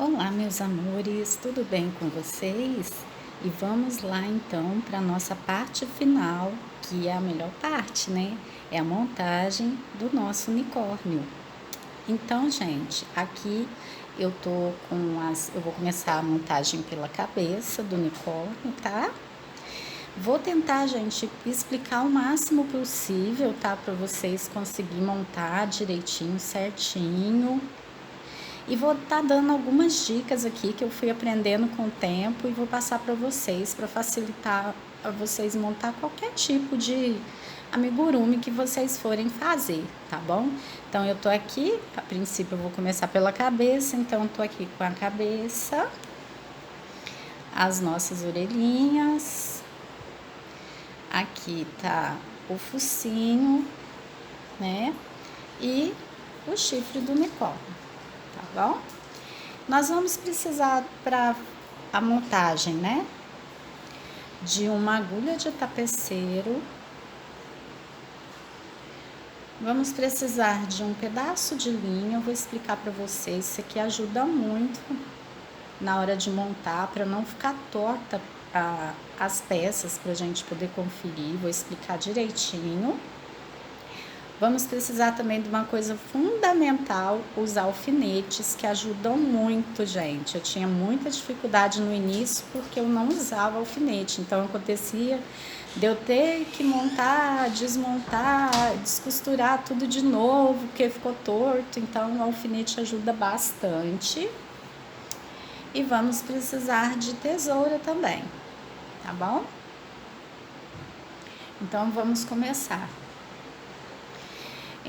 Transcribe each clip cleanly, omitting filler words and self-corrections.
Olá, meus amores, tudo bem com vocês? E vamos lá então para a nossa parte final, que é a melhor parte, né? É a montagem do nosso unicórnio. Então, gente, aqui eu tô eu vou começar a montagem pela cabeça do unicórnio, tá? Vou tentar, gente, explicar o máximo possível, tá? Para vocês conseguirem montar direitinho, certinho. E vou estar dando algumas dicas aqui que eu fui aprendendo com o tempo e vou passar para vocês, para facilitar a vocês montar qualquer tipo de amigurumi que vocês forem fazer, tá bom? Então eu tô aqui, a princípio eu vou começar pela cabeça, então eu tô aqui com a cabeça, as nossas orelhinhas, aqui tá o focinho, né? E o chifre do unicórnio. Tá bom? Nós vamos precisar para a montagem, né? De uma agulha de tapeceiro. Vamos precisar de um pedaço de linha. Eu vou explicar para vocês. Isso aqui ajuda muito na hora de montar, para não ficar torta as peças, para a gente poder conferir. Vou explicar direitinho. Vamos precisar também de uma coisa fundamental, os alfinetes, que ajudam muito, gente. Eu tinha muita dificuldade no início porque eu não usava alfinete. Então, acontecia de eu ter que montar, desmontar, descosturar tudo de novo, porque ficou torto. Então, o alfinete ajuda bastante. E vamos precisar de tesoura também, tá bom? Então, vamos começar.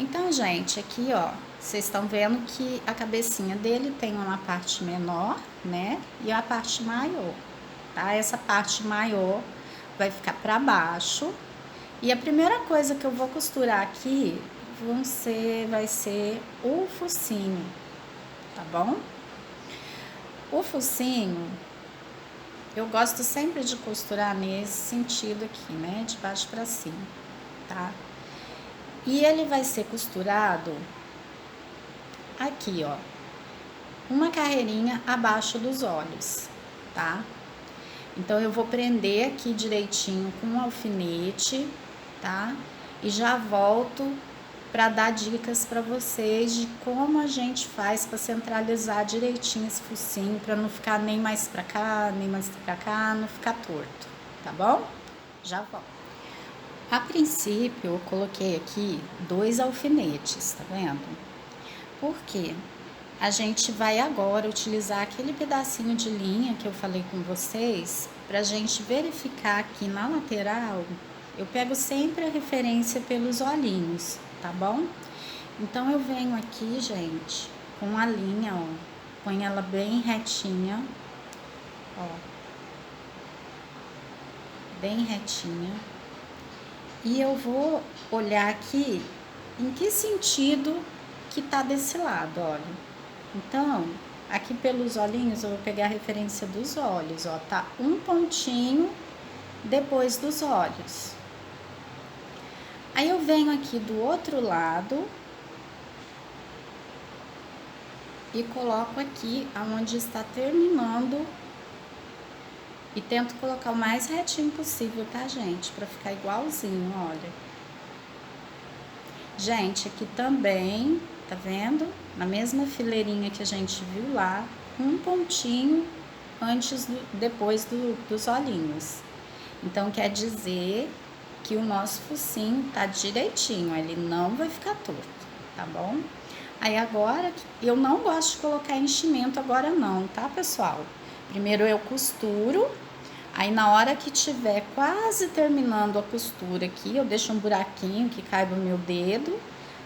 Então, gente, aqui, ó, vocês estão vendo que a cabecinha dele tem uma parte menor, né? E a parte maior, tá? Essa parte maior vai ficar para baixo. E a primeira coisa que eu vou costurar aqui vai ser o focinho, tá bom? O focinho, eu gosto sempre de costurar nesse sentido aqui, né? De baixo para cima, tá? E ele vai ser costurado aqui, ó, uma carreirinha abaixo dos olhos, tá? Então, eu vou prender aqui direitinho com um alfinete, tá? E já volto para dar dicas para vocês de como a gente faz para centralizar direitinho esse focinho, para não ficar nem mais para cá, nem mais para cá, não ficar torto, tá bom? Já volto. A princípio, eu coloquei aqui 2 alfinetes, tá vendo? Porque a gente vai agora utilizar aquele pedacinho de linha que eu falei com vocês, pra gente verificar aqui na lateral. Eu pego sempre a referência pelos olhinhos, tá bom? Então, eu venho aqui, gente, com a linha, ó, põe ela bem retinha, ó, bem retinha. E eu vou olhar aqui em que sentido que tá desse lado, olha. Então, aqui pelos olhinhos, eu vou pegar a referência dos olhos, ó. Tá um pontinho depois dos olhos. Aí, eu venho aqui do outro lado e coloco aqui aonde está terminando. E tento colocar o mais retinho possível, tá, gente? Pra ficar igualzinho, olha. Gente, aqui também, tá vendo? Na mesma fileirinha que a gente viu lá, um pontinho depois dos olhinhos. Então, quer dizer que o nosso focinho tá direitinho, ele não vai ficar torto, tá bom? Aí, agora, eu não gosto de colocar enchimento agora não, tá, pessoal? Primeiro eu costuro, aí na hora que tiver quase terminando a costura aqui, eu deixo um buraquinho que caiba o meu dedo,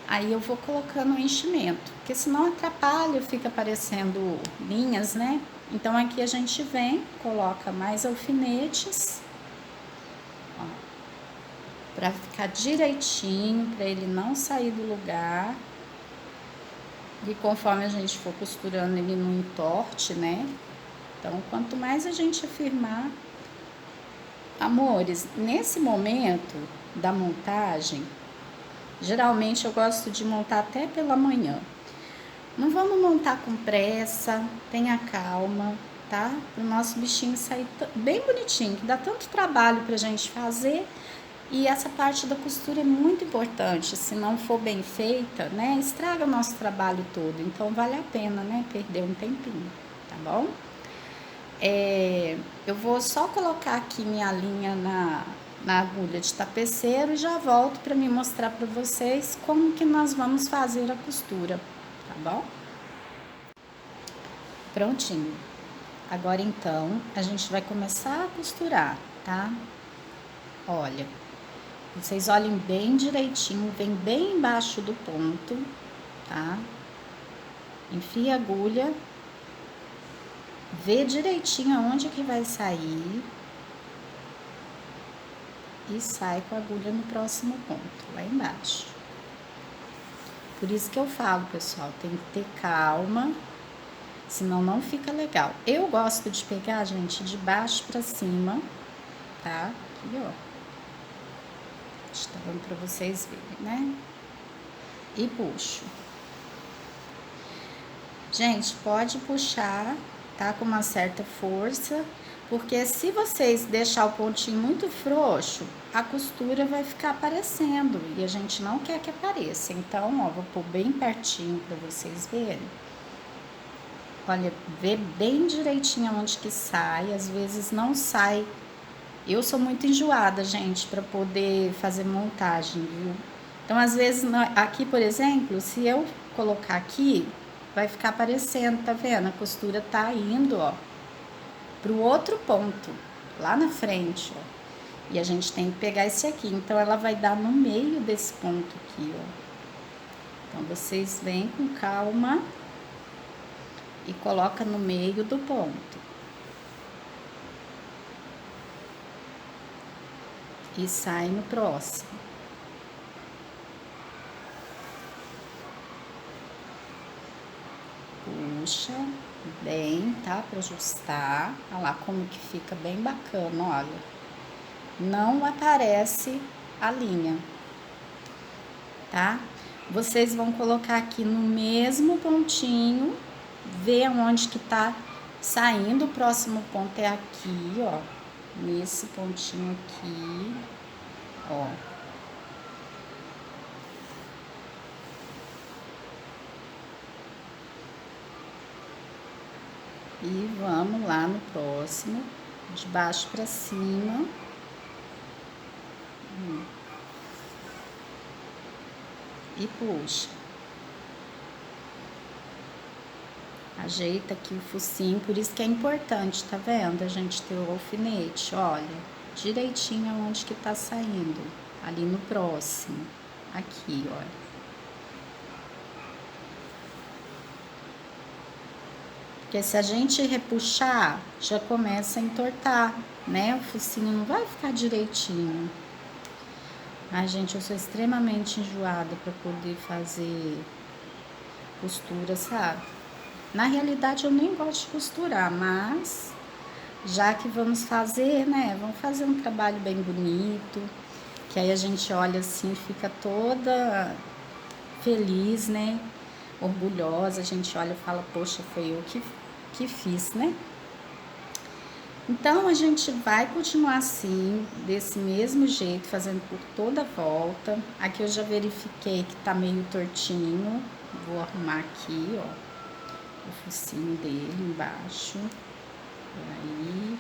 aí eu vou colocando o enchimento, porque senão atrapalha, fica aparecendo linhas, né? Então aqui a gente vem, coloca mais alfinetes, ó, pra ficar direitinho, pra ele não sair do lugar. E conforme a gente for costurando, ele não entorte, né? Então, quanto mais a gente afirmar... Amores, nesse momento da montagem, geralmente eu gosto de montar até pela manhã. Não vamos montar com pressa, tenha calma, tá? Para o nosso bichinho sair bem bonitinho, que dá tanto trabalho pra gente fazer. E essa parte da costura é muito importante, se não for bem feita, né, estraga o nosso trabalho todo. Então vale a pena, né, perder um tempinho, tá bom? Eu vou só colocar aqui minha linha na agulha de tapeceiro e já volto para me mostrar para vocês como que nós vamos fazer a costura, tá bom? Prontinho. Agora então, a gente vai começar a costurar, tá? Olha, vocês olhem bem direitinho, vem bem embaixo do ponto, tá? Enfia a agulha, vê direitinho aonde que vai sair e sai com a agulha no próximo ponto, lá embaixo. Por isso que eu falo, pessoal, tem que ter calma, senão não fica legal. Eu gosto de pegar, gente, de baixo pra cima, tá? Aqui, ó. Tá dando pra vocês verem, né? E puxo. Gente, pode puxar, tá? Com uma certa força, porque se vocês deixar o pontinho muito frouxo, a costura vai ficar aparecendo e a gente não quer que apareça. Então, ó, vou pôr bem pertinho pra vocês verem. Olha, vê bem direitinho onde que sai, às vezes não sai. Eu sou muito enjoada, gente, para poder fazer montagem, viu? Então, às vezes, aqui, por exemplo, se eu colocar aqui, vai ficar aparecendo, tá vendo? A costura tá indo, ó, pro outro ponto, lá na frente, ó. E a gente tem que pegar esse aqui. Então, ela vai dar no meio desse ponto aqui, ó. Então, vocês vêm com calma e coloca no meio do ponto. E sai no próximo. Puxa bem, tá? Pra ajustar. Olha lá como que fica bem bacana, olha. Não aparece a linha, tá? Vocês vão colocar aqui no mesmo pontinho, ver onde que tá saindo. O próximo ponto é aqui, ó. Nesse pontinho aqui, ó. E vamos lá no próximo, de baixo pra cima. E puxa. Ajeita aqui o focinho, por isso que é importante, tá vendo? A gente ter o alfinete, olha, direitinho aonde que tá saindo, ali no próximo, aqui, olha. Porque se a gente repuxar, já começa a entortar, né? O focinho não vai ficar direitinho. Ai, gente, eu sou extremamente enjoada para poder fazer costura, sabe? Na realidade, eu nem gosto de costurar, mas já que vamos fazer, né? Vamos fazer um trabalho bem bonito, que aí a gente olha assim, fica toda feliz, né? Orgulhosa, a gente olha e fala, poxa, foi eu que fiz, né? Então, a gente vai continuar assim, desse mesmo jeito, fazendo por toda a volta. Aqui eu já verifiquei que tá meio tortinho. Vou arrumar aqui, ó, o focinho dele embaixo. Aí,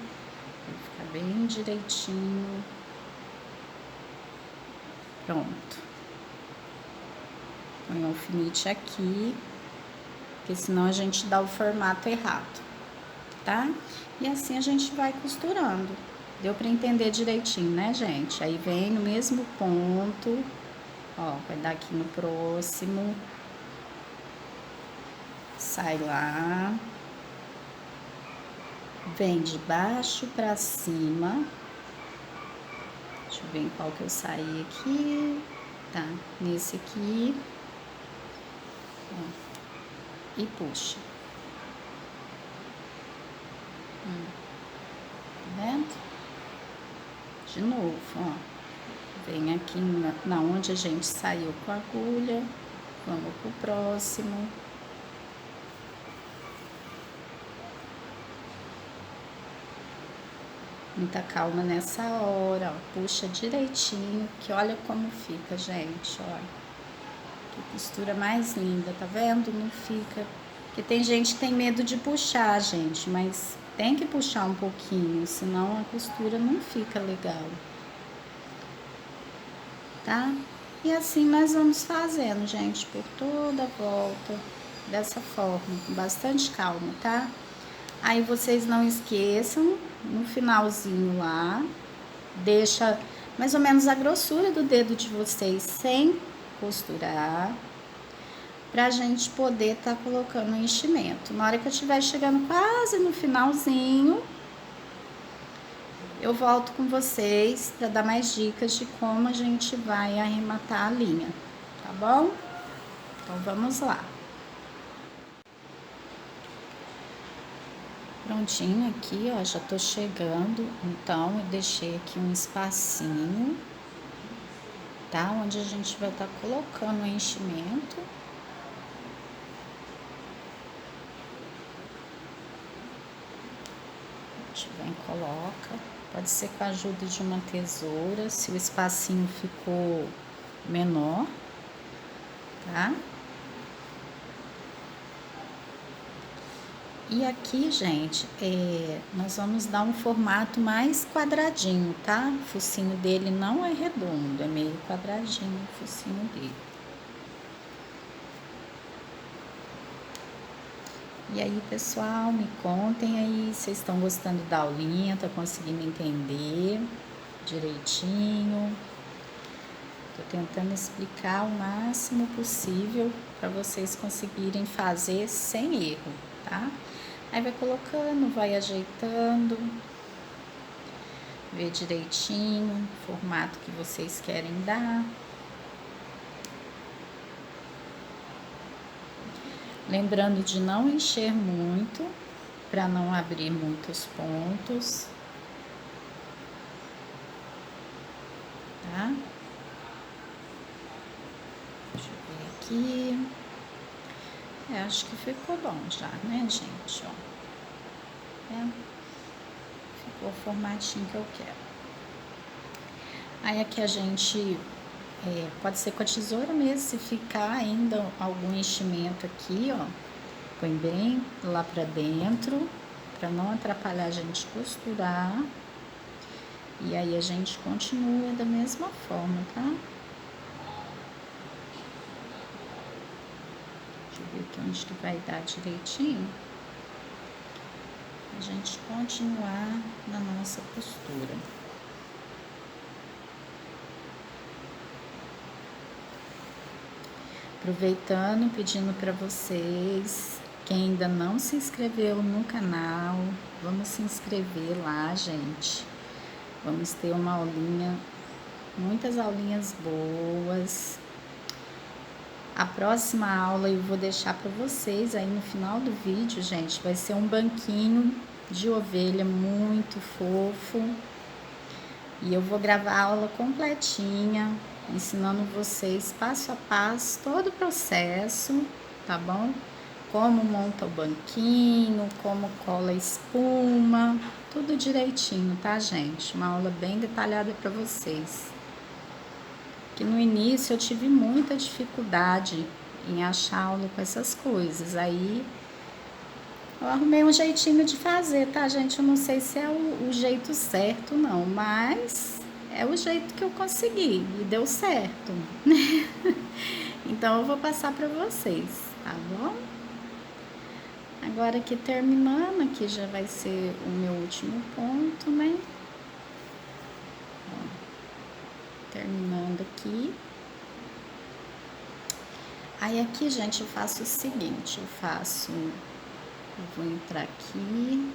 vai ficar bem direitinho. Pronto. Põe o alfinete aqui, porque senão a gente dá o formato errado, tá? E assim a gente vai costurando. Deu pra entender direitinho, né, gente? Aí vem no mesmo ponto, ó, vai dar aqui no próximo. Sai lá. Vem de baixo pra cima. Deixa eu ver em qual que eu saí aqui. Tá, nesse aqui. Ó, e puxa. Tá vendo? De novo, ó. Vem aqui na onde a gente saiu com a agulha. Vamos pro próximo. Muita calma nessa hora, ó. Puxa direitinho, que olha como fica, gente, olha. Que costura mais linda, tá vendo? Não fica... Porque tem gente que tem medo de puxar, gente, mas tem que puxar um pouquinho, senão a costura não fica legal. Tá? E assim nós vamos fazendo, gente, por toda a volta, dessa forma, com bastante calma, tá? Aí vocês não esqueçam, no finalzinho lá, deixa mais ou menos a grossura do dedo de vocês sem costurar, pra gente poder tá colocando o enchimento. Na hora que eu estiver chegando quase no finalzinho, eu volto com vocês para dar mais dicas de como a gente vai arrematar a linha, tá bom? Então vamos lá. Prontinho aqui, ó, já tô chegando. Então eu deixei aqui um espacinho, tá? Onde a gente vai estar colocando o enchimento. A gente vem e coloca. Pode ser com a ajuda de uma tesoura, se o espacinho ficou menor, tá? E aqui, gente, nós vamos dar um formato mais quadradinho, tá? O focinho dele não é redondo, é meio quadradinho o focinho dele. E aí, pessoal, me contem aí, vocês estão gostando da aulinha, tá conseguindo entender direitinho? Tô tentando explicar o máximo possível para vocês conseguirem fazer sem erro, tá? Aí vai colocando, vai ajeitando, vê direitinho o formato que vocês querem dar. Lembrando de não encher muito, para não abrir muitos pontos, tá? Deixa eu ver aqui. Acho que ficou bom já, né, gente? Ó. Ficou o formatinho que eu quero. Aí aqui a gente pode ser com a tesoura mesmo, se ficar ainda algum enchimento aqui, ó, põe bem lá pra dentro, pra não atrapalhar a gente costurar. E aí a gente continua da mesma forma, tá? Deixa eu ver aqui onde que vai dar direitinho. A gente continuar na nossa costura. Aproveitando, pedindo para vocês, quem ainda não se inscreveu no canal, vamos se inscrever lá, gente. Vamos ter uma aulinha, muitas aulinhas boas. A próxima aula eu vou deixar para vocês aí no final do vídeo, gente, vai ser um banquinho de ovelha muito fofo. E eu vou gravar a aula completinha, ensinando vocês passo a passo todo o processo, tá bom? Como monta o banquinho, como cola a espuma, tudo direitinho, tá, gente? Uma aula bem detalhada para vocês. Que no início eu tive muita dificuldade em achar aula com essas coisas, aí eu arrumei um jeitinho de fazer, tá, gente? Eu não sei se é o jeito certo, não, mas é o jeito que eu consegui e deu certo. Então eu vou passar para vocês, tá bom? Agora aqui terminando, aqui já vai ser o meu último ponto, né? Ó, terminando aqui. Aí aqui, gente, eu faço o seguinte, eu vou entrar aqui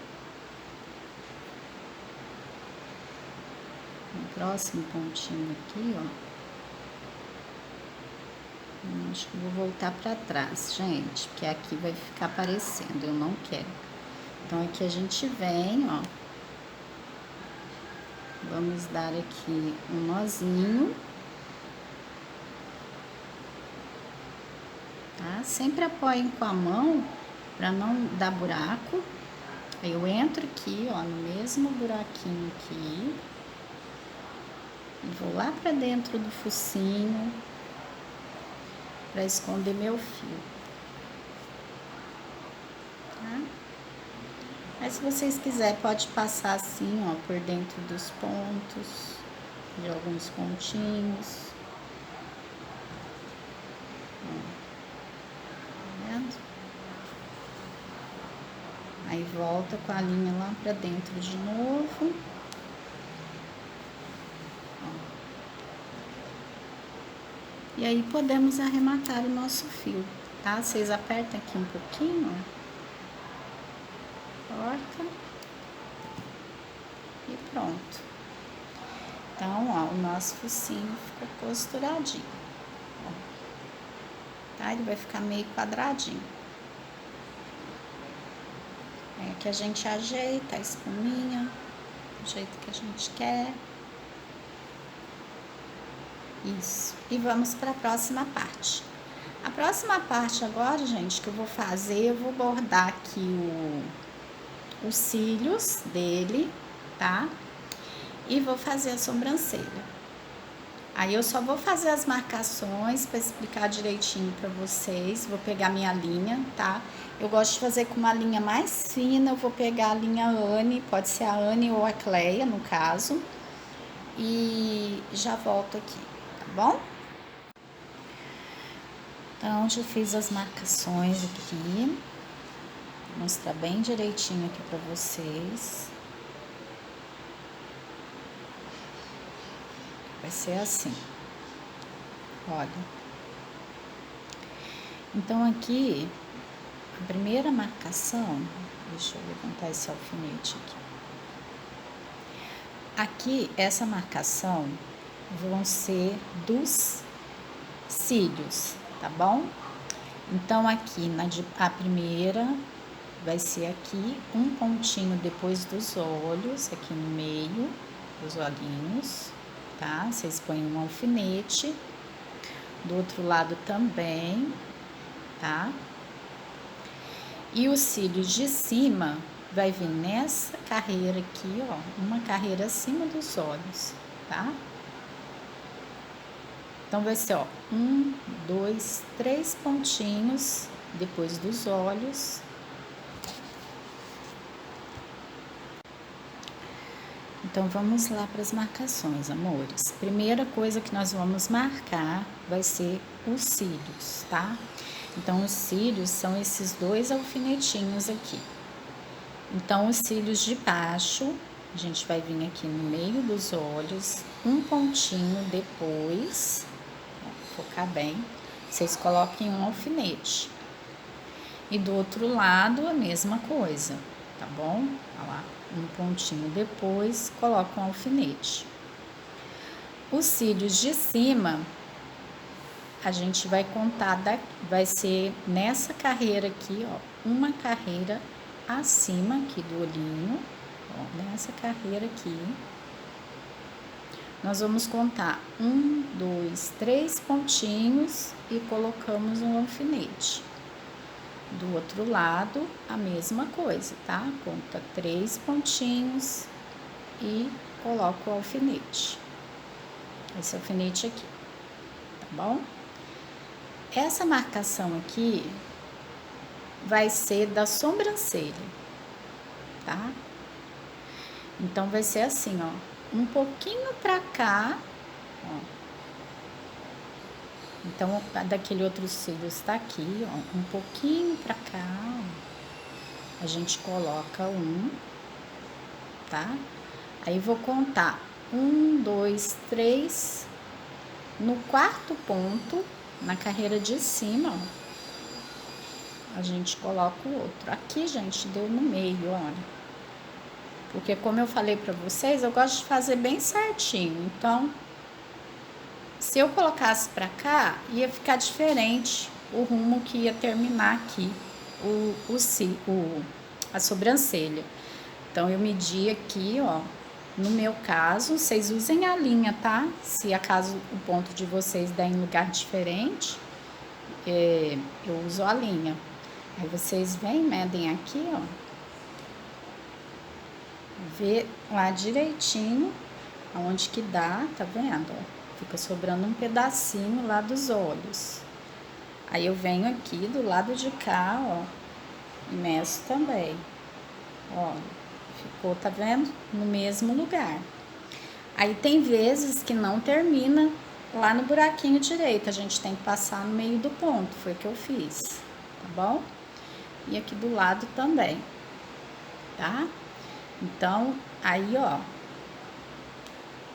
no próximo pontinho aqui, ó. Acho que vou voltar para trás, gente, porque aqui vai ficar aparecendo, eu não quero. Então aqui a gente vem, ó. Vamos dar aqui um nozinho. Tá? Sempre apoiem com a mão para não dar buraco. Aí eu entro aqui, ó, no mesmo buraquinho aqui. E vou lá pra dentro do focinho pra esconder meu fio. Tá? Mas se vocês quiserem, pode passar assim, ó, por dentro dos pontos, de alguns pontinhos. Tá vendo? Aí volta com a linha lá pra dentro de novo. E aí podemos arrematar o nosso fio, tá? Vocês apertam aqui um pouquinho, ó. Corta. E pronto. Então, ó, o nosso focinho ficou costuradinho, ó. Tá? Ele vai ficar meio quadradinho. Aí aqui a gente ajeita a espuminha do jeito que a gente quer. Isso. E vamos para a próxima parte. A próxima parte agora, gente, que eu vou fazer, eu vou bordar aqui os cílios dele, tá? E vou fazer a sobrancelha. Aí eu só vou fazer as marcações para explicar direitinho para vocês. Vou pegar minha linha, tá? Eu gosto de fazer com uma linha mais fina. Eu vou pegar a linha Anne, pode ser a Anne ou a Cleia, no caso. E já volto aqui, tá bom? Então, já fiz as marcações aqui. Vou mostrar bem direitinho aqui pra vocês. Vai ser assim. Olha. Então, aqui, a primeira marcação... Deixa eu levantar esse alfinete aqui. Aqui, essa marcação vão ser dos cílios, tá bom? Então, aqui, a primeira vai ser aqui, um pontinho depois dos olhos, aqui no meio dos olhinhos, tá? Vocês põem um alfinete, do outro lado também, tá? E os cílios de cima vai vir nessa carreira aqui, ó, uma carreira acima dos olhos, tá? Então, vai ser, ó, 1, 2, 3 pontinhos depois dos olhos. Então, vamos lá para as marcações, amores. Primeira coisa que nós vamos marcar vai ser os cílios, tá? Então, os cílios são esses 2 alfinetinhos aqui. Então, os cílios de baixo, a gente vai vir aqui no meio dos olhos, um pontinho depois, ó, focar bem, vocês coloquem um alfinete. E do outro lado, a mesma coisa, tá bom? Olha lá, um pontinho depois, coloca um alfinete. Os cílios de cima, a gente vai contar, vai ser nessa carreira aqui, ó, uma carreira acima aqui do olhinho, ó, nessa carreira aqui, nós vamos contar 1, 2, 3 pontinhos e colocamos um alfinete. Do outro lado, a mesma coisa, tá? Conta 3 pontinhos e coloca o alfinete. Esse alfinete aqui, tá bom? Essa marcação aqui vai ser da sobrancelha, tá? Então, vai ser assim, ó, um pouquinho pra cá, ó. Então, daquele outro cílio está aqui, ó, um pouquinho pra cá, ó. A gente coloca um, tá? Aí, vou contar 1, 2, 3, no quarto ponto, na carreira de cima, ó, a gente coloca o outro. Aqui, gente, deu no meio, olha. Porque, como eu falei pra vocês, eu gosto de fazer bem certinho. Então, se eu colocasse pra cá, ia ficar diferente o rumo que ia terminar aqui, a sobrancelha. Então, eu medi aqui, ó. No meu caso, vocês usem a linha, tá? Se acaso o ponto de vocês der em lugar diferente, eu uso a linha. Aí vocês vêm, medem aqui, ó. Vê lá direitinho aonde que dá, tá vendo? Ó, fica sobrando um pedacinho lá dos olhos. Aí eu venho aqui do lado de cá, ó, e meço também. Ó, ficou, tá vendo? No mesmo lugar. Aí tem vezes que não termina lá no buraquinho direito, a gente tem que passar no meio do ponto, foi o que eu fiz, tá bom? E aqui do lado também, tá? Então, aí, ó.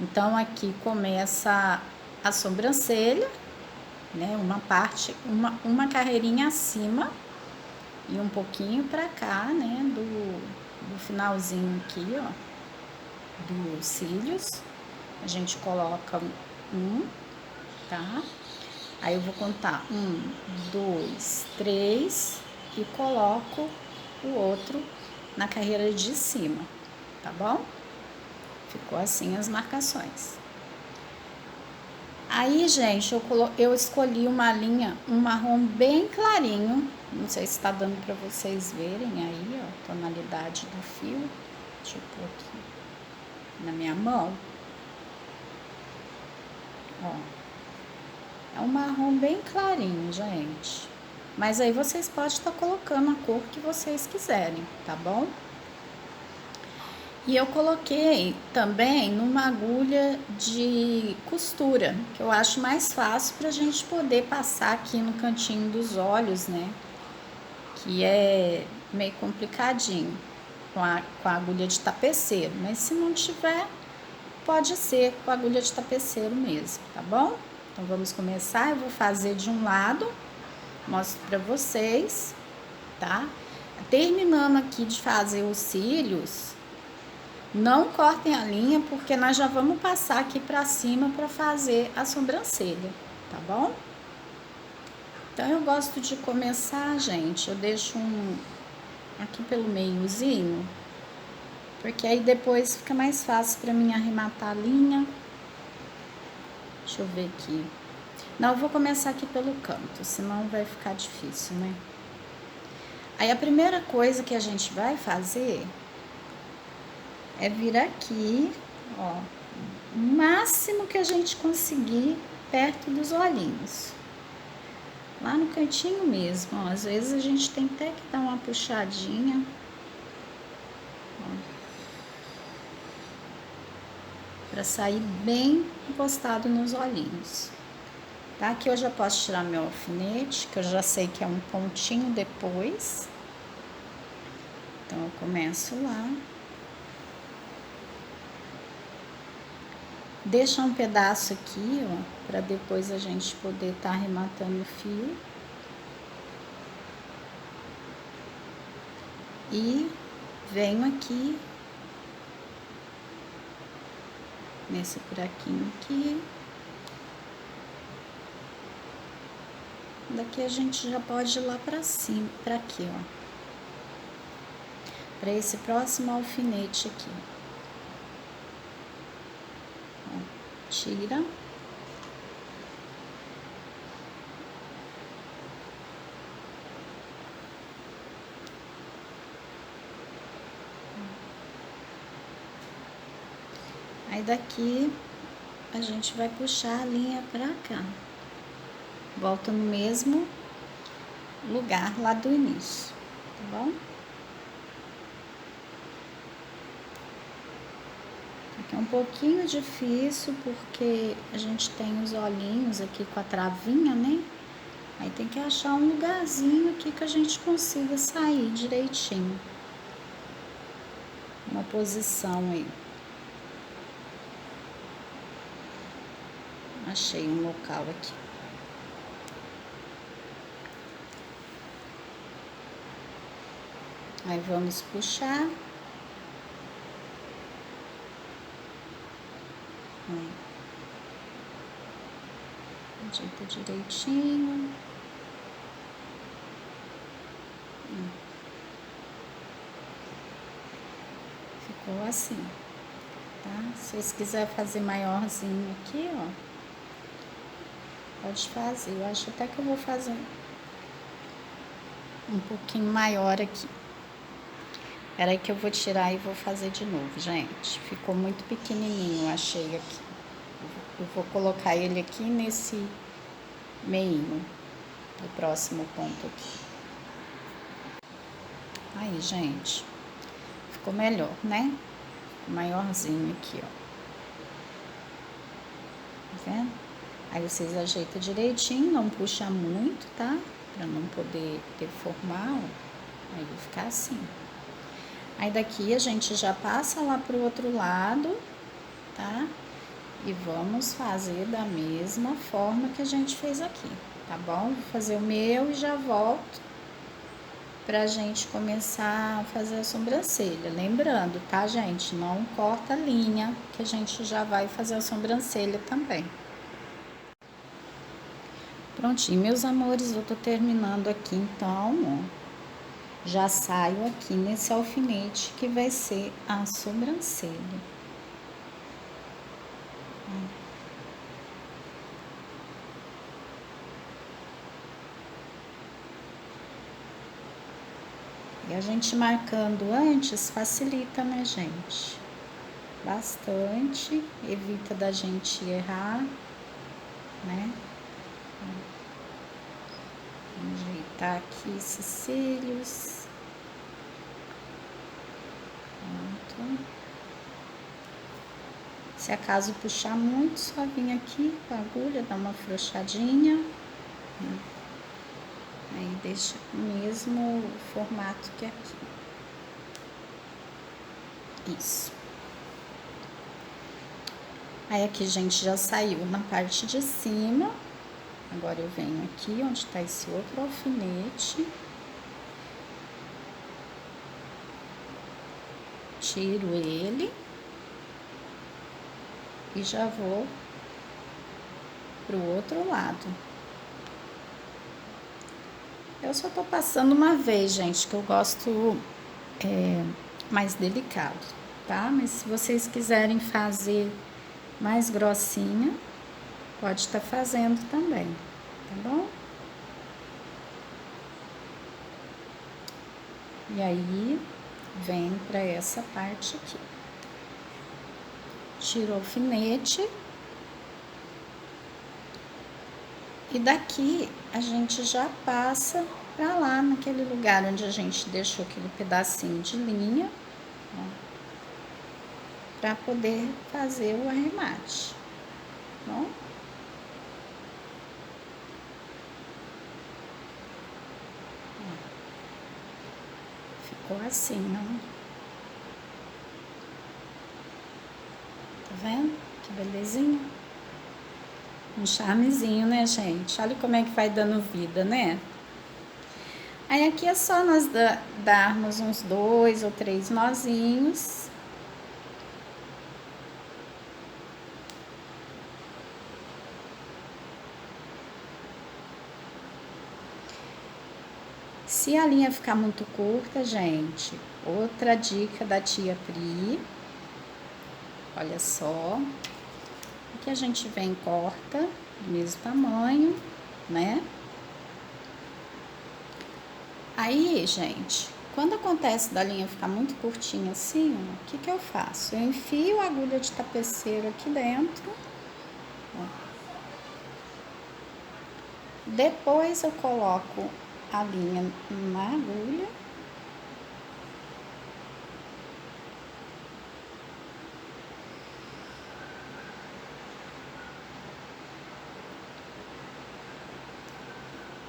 Então, aqui começa a sobrancelha, né? Uma parte, uma carreirinha acima e um pouquinho pra cá, né? Do finalzinho aqui, ó, dos cílios. A gente coloca um, tá? Aí eu vou contar 1, 2, 3 e coloco o outro na carreira de cima, tá bom? Ficou assim as marcações. Aí, gente, eu escolhi uma linha, um marrom bem clarinho. Não sei se tá dando pra vocês verem aí, ó, tonalidade do fio. Deixa eu pôr aqui na minha mão. Ó. É um marrom bem clarinho, gente. Mas aí vocês podem estar colocando a cor que vocês quiserem, tá bom? E eu coloquei também numa agulha de costura, que eu acho mais fácil pra gente poder passar aqui no cantinho dos olhos, né? Que é meio complicadinho com a agulha de tapeceiro. Mas se não tiver, pode ser com a agulha de tapeceiro mesmo, tá bom? Então vamos começar, eu vou fazer de um lado, mostro pra vocês, tá? Terminando aqui de fazer os cílios, não cortem a linha, porque nós já vamos passar aqui pra cima pra fazer a sobrancelha, tá bom? Então eu gosto de começar, gente, eu deixo um aqui pelo meiozinho, porque aí depois fica mais fácil pra mim arrematar a linha. Deixa eu ver aqui. Não, eu vou começar aqui pelo canto, senão vai ficar difícil, né? Aí a primeira coisa que a gente vai fazer é vir aqui, ó, o máximo que a gente conseguir perto dos olhinhos. Lá no cantinho mesmo, ó, às vezes a gente tem até que dar uma puxadinha. Para sair bem encostado nos olhinhos. Tá? Aqui eu já posso tirar meu alfinete, que eu já sei que é um pontinho depois. Então, eu começo lá. Deixa um pedaço aqui, ó, para depois a gente poder estar arrematando o fio. E venho aqui, nesse buraquinho aqui. Daqui a gente já pode ir lá pra cima, pra aqui, ó. Pra esse próximo alfinete aqui. Ó, tira. Aí daqui a gente vai puxar a linha pra cá. Volta no mesmo lugar lá do início, tá bom? Aqui é um pouquinho difícil porque a gente tem os olhinhos aqui com a travinha, né? Aí tem que achar um lugarzinho aqui que a gente consiga sair direitinho. Uma posição aí. Achei um local aqui. Aí vamos puxar. Ajeita direitinho. Ficou assim, tá? Se vocês quiserem fazer maiorzinho aqui, ó, pode fazer. Eu acho até que eu vou fazer um pouquinho maior aqui. Peraí que eu vou tirar e vou fazer de novo, gente. Ficou muito pequenininho, achei aqui. Eu vou colocar ele aqui nesse meinho, do próximo ponto aqui. Aí, gente, ficou melhor, né? Maiorzinho aqui, ó. Tá vendo? Aí vocês ajeitam direitinho, não puxa muito, tá? Pra não poder deformar, ó. Aí vai ficar assim. Aí daqui a gente já passa lá pro outro lado, tá? E vamos fazer da mesma forma que a gente fez aqui, tá bom? Vou fazer o meu e já volto pra gente começar a fazer a sobrancelha. Lembrando, tá, gente? Não corta a linha, que a gente já vai fazer a sobrancelha também. Prontinho, meus amores, eu tô terminando aqui então, ó. Já saio aqui nesse alfinete que vai ser a sobrancelha. E a gente marcando antes facilita, né, gente? Bastante, evita da gente errar, né? Vamos ajeitar aqui esses cílios. Pronto. Se acaso puxar muito, só vim aqui com a agulha, dar uma afrouxadinha. Aí deixa o mesmo formato que aqui. Isso. Aí aqui, gente, já saiu na parte de cima. Agora eu venho aqui onde tá esse outro alfinete. Tiro ele. E já vou pro outro lado. Eu só tô passando uma vez, gente, que eu gosto mais delicado, tá? Mas se vocês quiserem fazer mais grossinha, pode estar fazendo também, tá bom? E aí, vem pra essa parte aqui. Tiro o alfinete. E daqui, a gente já passa pra lá, naquele lugar onde a gente deixou aquele pedacinho de linha, ó, pra poder fazer o arremate, tá bom? Ficou assim, ó. Tá vendo? Que belezinha. Um charmezinho, né, gente? Olha como é que vai dando vida, né? Aí aqui é só nós darmos uns 2 ou 3 nozinhos. Se a linha ficar muito curta, gente, outra dica da tia Pri. Olha só. Aqui a gente vem e corta do mesmo tamanho, né? Aí, gente, quando acontece da linha ficar muito curtinha assim, ó, o que que eu faço? Eu enfio a agulha de tapeceiro aqui dentro, ó. Depois eu coloco a linha na agulha.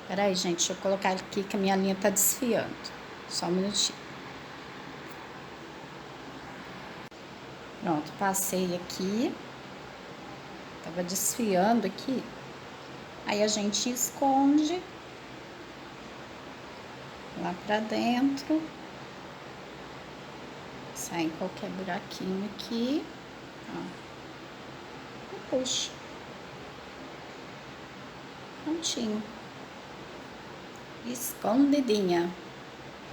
Peraí, gente, deixa eu colocar aqui que a minha linha tá desfiando. Só um minutinho. Pronto, passei aqui. Tava desfiando aqui. Aí a gente esconde lá pra dentro. Sai qualquer buraquinho aqui, ó. E puxa. Prontinho. Escondidinha,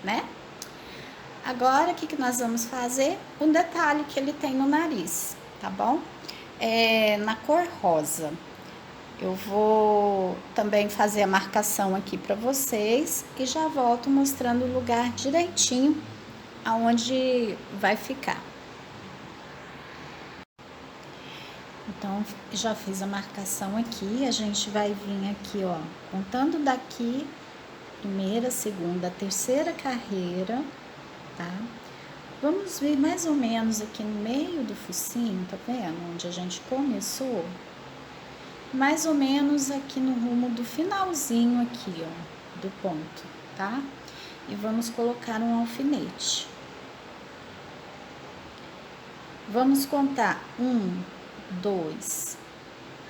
né? Agora, o que que nós vamos fazer? Um detalhe que ele tem no nariz, tá bom? Na cor rosa. Eu vou também fazer a marcação aqui pra vocês e já volto mostrando o lugar direitinho aonde vai ficar. Então, já fiz a marcação aqui, a gente vai vir aqui, ó, contando daqui, primeira, segunda, terceira carreira, tá? Vamos vir mais ou menos aqui no meio do focinho, tá vendo? Onde a gente começou. Mais ou menos aqui no rumo do finalzinho aqui, ó, do ponto, tá? E vamos colocar um alfinete. Vamos contar 1, 2,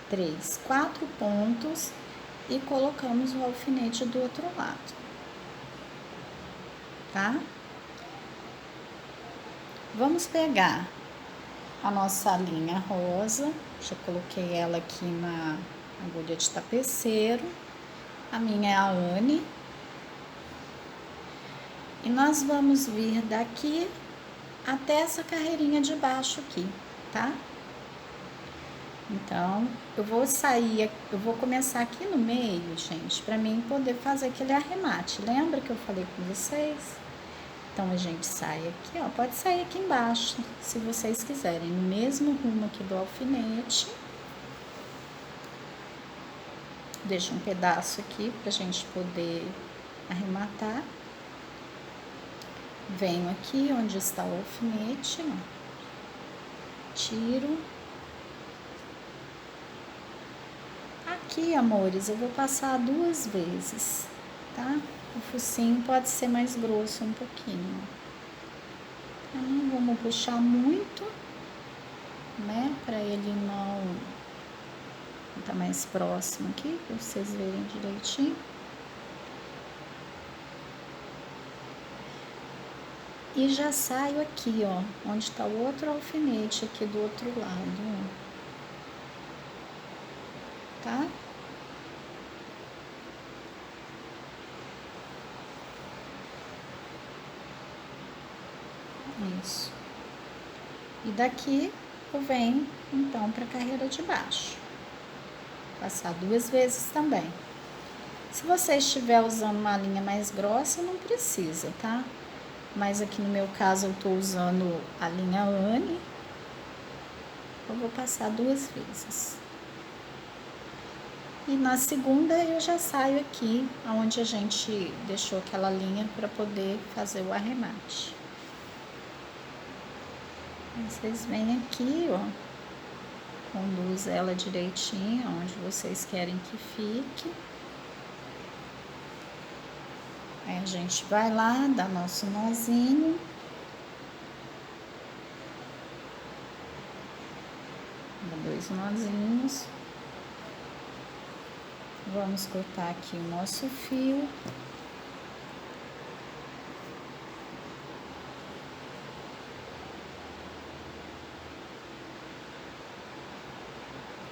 3, 4 pontos e colocamos o alfinete do outro lado, tá? Vamos pegar a nossa linha rosa, já coloquei ela aqui na agulha de tapeceiro, a minha é a Anne, e nós vamos vir daqui até essa carreirinha de baixo aqui, tá? Então, eu vou começar aqui no meio, gente, para mim poder fazer aquele arremate. Lembra que eu falei com vocês? Então, a gente sai aqui, ó, pode sair aqui embaixo, se vocês quiserem, no mesmo rumo aqui do alfinete. Deixa um pedaço aqui pra gente poder arrematar. Venho aqui onde está o alfinete, ó, tiro. Aqui, amores, eu vou passar 2 vezes, tá? O focinho pode ser mais grosso um pouquinho. Então, vamos puxar muito, né? Pra ele não tá mais próximo aqui, pra vocês verem direitinho. E já saio aqui, ó, onde tá o outro alfinete aqui do outro lado, ó. Tá? Isso. E daqui eu venho, então, pra carreira de baixo. Passar 2 vezes também. Se você estiver usando uma linha mais grossa, não precisa, tá? Mas aqui no meu caso eu tô usando a linha Anne. Eu vou passar 2 vezes. E na segunda eu já saio aqui, onde a gente deixou aquela linha para poder fazer o arremate. Vocês vêm aqui, ó, conduz ela direitinho, onde vocês querem que fique. Aí a gente vai lá, dá nosso nozinho. Dá 2 nozinhos. Vamos cortar aqui o nosso fio.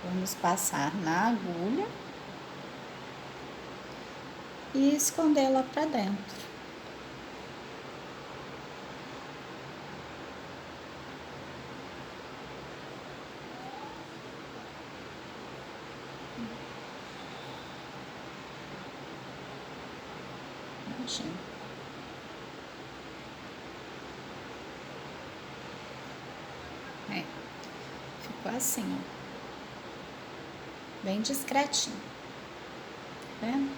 Vamos passar na agulha e esconder ela pra dentro. É, ficou assim, ó. Bem discretinho, tá vendo?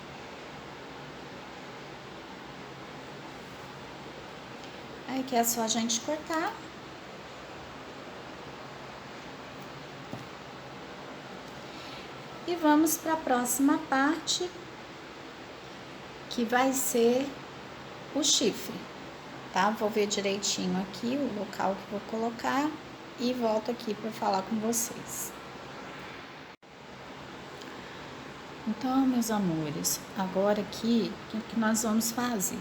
Aí que é só a gente cortar. E vamos para a próxima parte, que vai ser o chifre, tá? Vou ver direitinho aqui o local que vou colocar e volto aqui para falar com vocês. Então, meus amores, agora aqui, o que nós vamos fazer?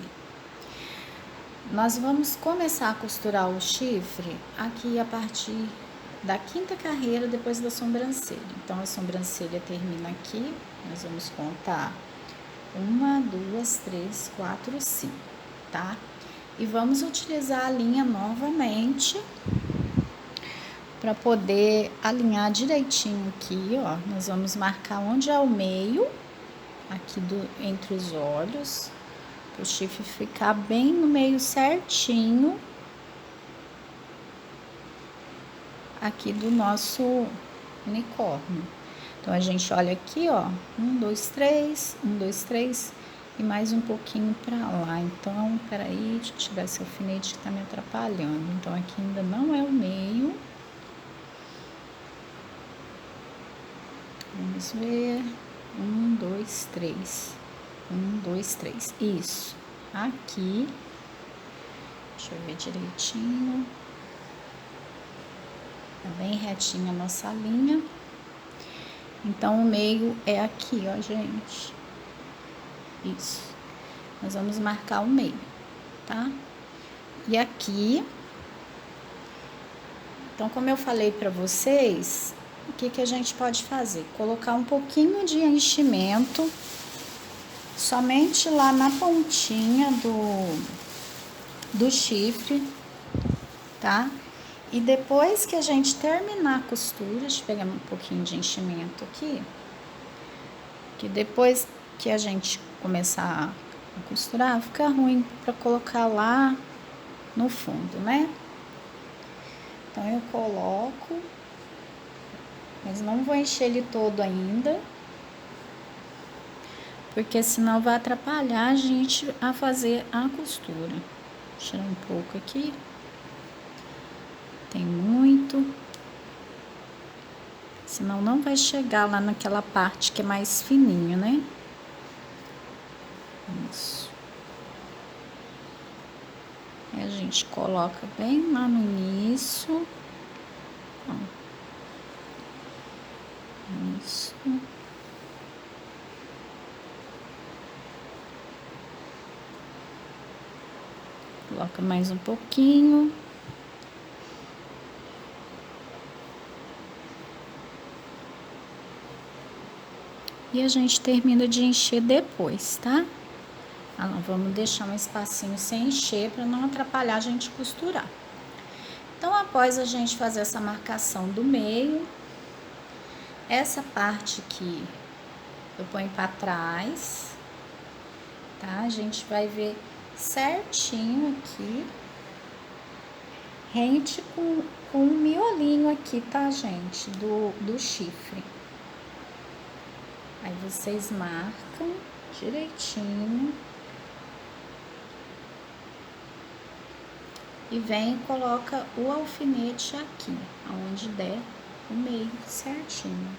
Nós vamos começar a costurar o chifre aqui a partir da 5ª carreira depois da sobrancelha. Então, a sobrancelha termina aqui, nós vamos contar 1, 2, 3, 4, 5, tá? E vamos utilizar a linha novamente para poder alinhar direitinho aqui, ó. Nós vamos marcar onde é o meio, aqui entre os olhos, para o chifre ficar bem no meio certinho, aqui do nosso unicórnio. Então, a gente olha aqui, ó, 1, 2, 3, 1, 2, 3 e mais um pouquinho pra lá. Então, peraí, deixa eu tirar esse alfinete que tá me atrapalhando. Então, aqui ainda não é o meio. Vamos ver. 1, 2, 3. 1, 2, 3. Isso. Aqui. Deixa eu ver direitinho. Tá bem retinha a nossa linha. Então, o meio é aqui, ó, gente. Isso. Nós vamos marcar o meio, tá? E aqui... Então, como eu falei pra vocês, o que que a gente pode fazer? Colocar um pouquinho de enchimento somente lá na pontinha do chifre, tá? E depois que a gente terminar a costura, deixa eu pegar um pouquinho de enchimento aqui, que depois que a gente começar a costurar, fica ruim para colocar lá no fundo, né? Então, eu coloco, mas não vou encher ele todo ainda, porque senão vai atrapalhar a gente a fazer a costura. Vou tirar um pouco aqui. Tem muito. Senão não vai chegar lá naquela parte que é mais fininho, né? Isso. Aí a gente coloca bem lá no início. Ó. Isso. Coloca mais um pouquinho. E a gente termina de encher depois, tá? Ah, não, vamos deixar um espacinho sem encher para não atrapalhar a gente costurar. Então, após a gente fazer essa marcação do meio, essa parte aqui eu ponho para trás, tá? A gente vai ver certinho aqui, rente com o miolinho aqui, tá, gente? Do chifre. Aí vocês marcam direitinho. E vem e coloca o alfinete aqui, aonde der o meio certinho.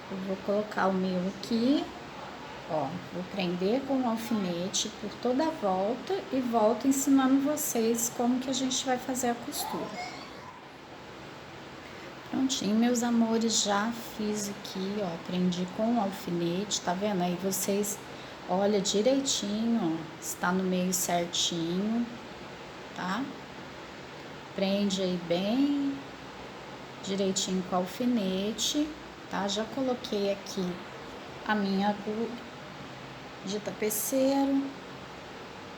Eu vou colocar o meu aqui, ó, vou prender com o alfinete por toda a volta e volto ensinando vocês como que a gente vai fazer a costura. Prontinho, meus amores, já fiz aqui, ó, prendi com o alfinete, tá vendo? Aí vocês olha direitinho, ó, está no meio certinho, tá? Prende aí bem direitinho com o alfinete, tá? Já coloquei aqui a minha agulha de tapeceiro,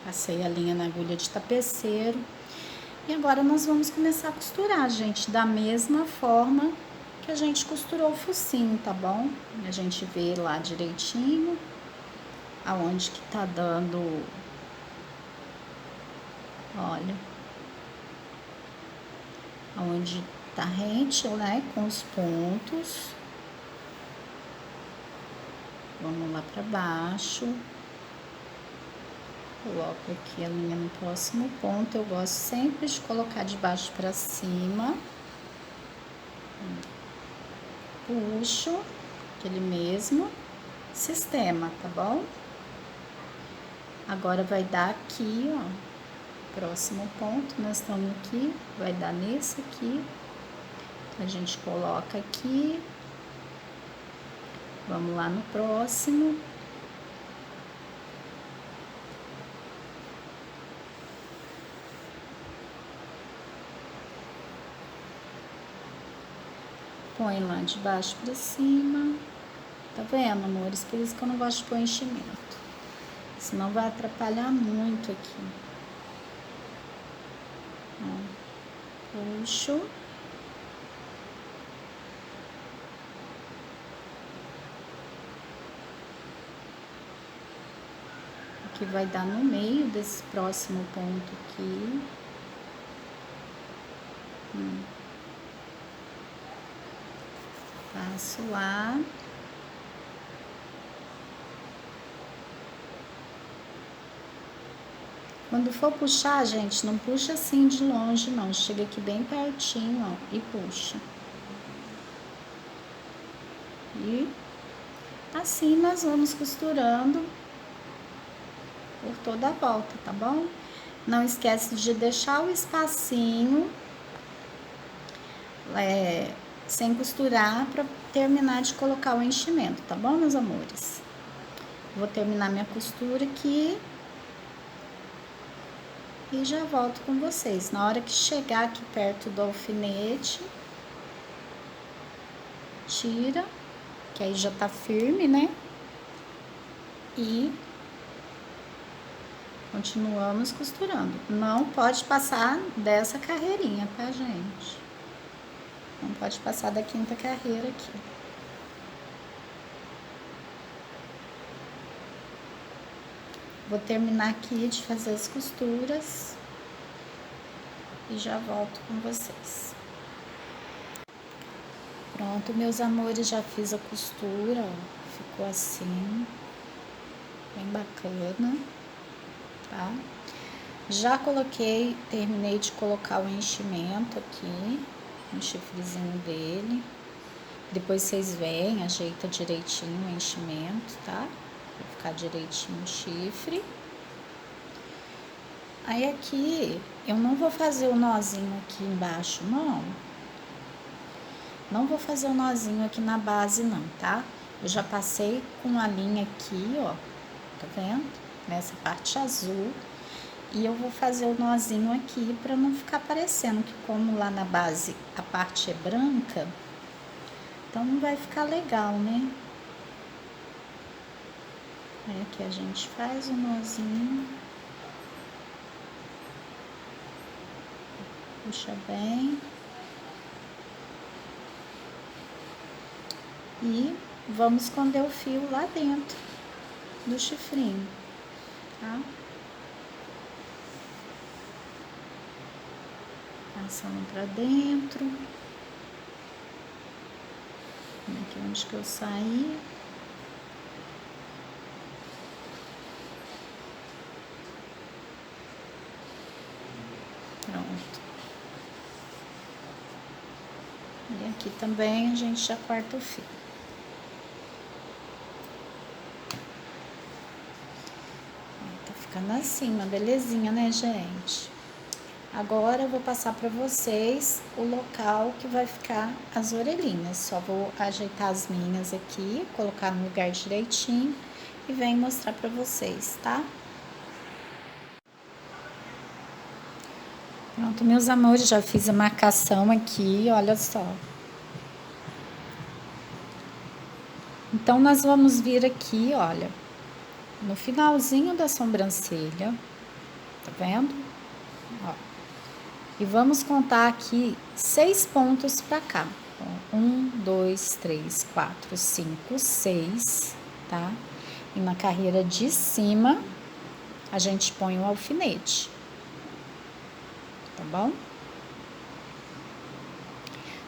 passei a linha na agulha de tapeceiro. E agora nós vamos começar a costurar, gente, da mesma forma que a gente costurou o focinho, tá bom? A gente vê lá direitinho aonde que tá dando, olha, aonde tá rente, né, com os pontos. Vamos lá pra baixo. Coloco aqui a linha no próximo ponto. Eu gosto sempre de colocar de baixo pra cima. Puxo, aquele mesmo sistema, tá bom? Agora vai dar aqui, ó, próximo ponto, nós estamos aqui, vai dar nesse aqui. A gente coloca aqui. Vamos lá no próximo. Põe lá de baixo pra cima. Tá vendo, amores? Por isso que eu não gosto de pôr enchimento. Senão vai atrapalhar muito aqui. Ó, puxo. que vai dar no meio desse próximo ponto aqui. Passo lá. Quando for puxar, gente, não puxa assim de longe, não. Chega aqui bem pertinho, ó, e puxa. E assim nós vamos costurando por toda a volta, tá bom? Não esquece de deixar o espacinho sem costurar para terminar de colocar o enchimento, tá bom, meus amores? Vou terminar minha costura aqui e já volto com vocês. Na hora que chegar aqui perto do alfinete, tira, que aí já tá firme, né? E continuamos costurando. Não pode passar dessa carreirinha, tá, gente? Não pode passar da 5ª carreira aqui. Vou terminar aqui de fazer as costuras e já volto com vocês. Pronto, meus amores, já fiz a costura, ó, ficou assim, bem bacana, tá? Já terminei de colocar o enchimento aqui, um chifrezinho dele. Depois vocês veem, ajeita direitinho o enchimento, tá? Pra ficar direitinho o chifre. Aí aqui, eu não vou fazer o nozinho aqui embaixo, não. Não vou fazer o nozinho aqui na base, não, tá? Eu já passei com a linha aqui, ó, tá vendo? Nessa parte azul. E eu vou fazer o nozinho aqui pra não ficar parecendo que como lá na base a parte é branca, então não vai ficar legal, né? Aí aqui a gente faz o nozinho. Puxa bem. E vamos esconder o fio lá dentro do chifrinho, tá? Passando pra dentro. Aqui onde que eu saí. Pronto. E aqui também a gente já corta o fio. Tá ficando assim, uma belezinha, né, gente? Agora eu vou passar para vocês o local que vai ficar as orelhinhas. Só vou ajeitar as minhas aqui, colocar no lugar direitinho e venho mostrar para vocês, tá? Pronto, meus amores, já fiz a marcação aqui, olha só. Então, nós vamos vir aqui, olha, no finalzinho da sobrancelha, tá vendo? Ó. E vamos contar aqui 6 pontos pra cá. 1, 2, 3, 4, 5, 6, tá? E na carreira de cima, a gente põe o alfinete, tá bom?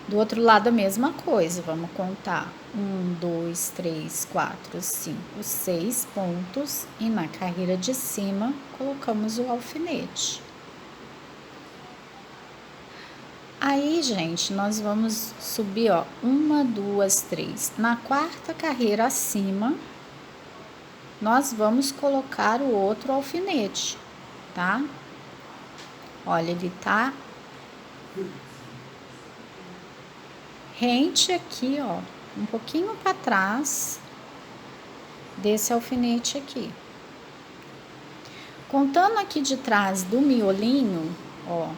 Do outro lado, a mesma coisa, vamos contar 1, 2, 3, 4, 5, 6 pontos e na carreira de cima colocamos o alfinete. Aí, gente, nós vamos subir, ó, 1, 2, 3. Na 4ª carreira acima, nós vamos colocar o outro alfinete, tá? Olha, ele tá rente aqui, ó, um pouquinho para trás desse alfinete aqui. Contando aqui de trás do miolinho, ó,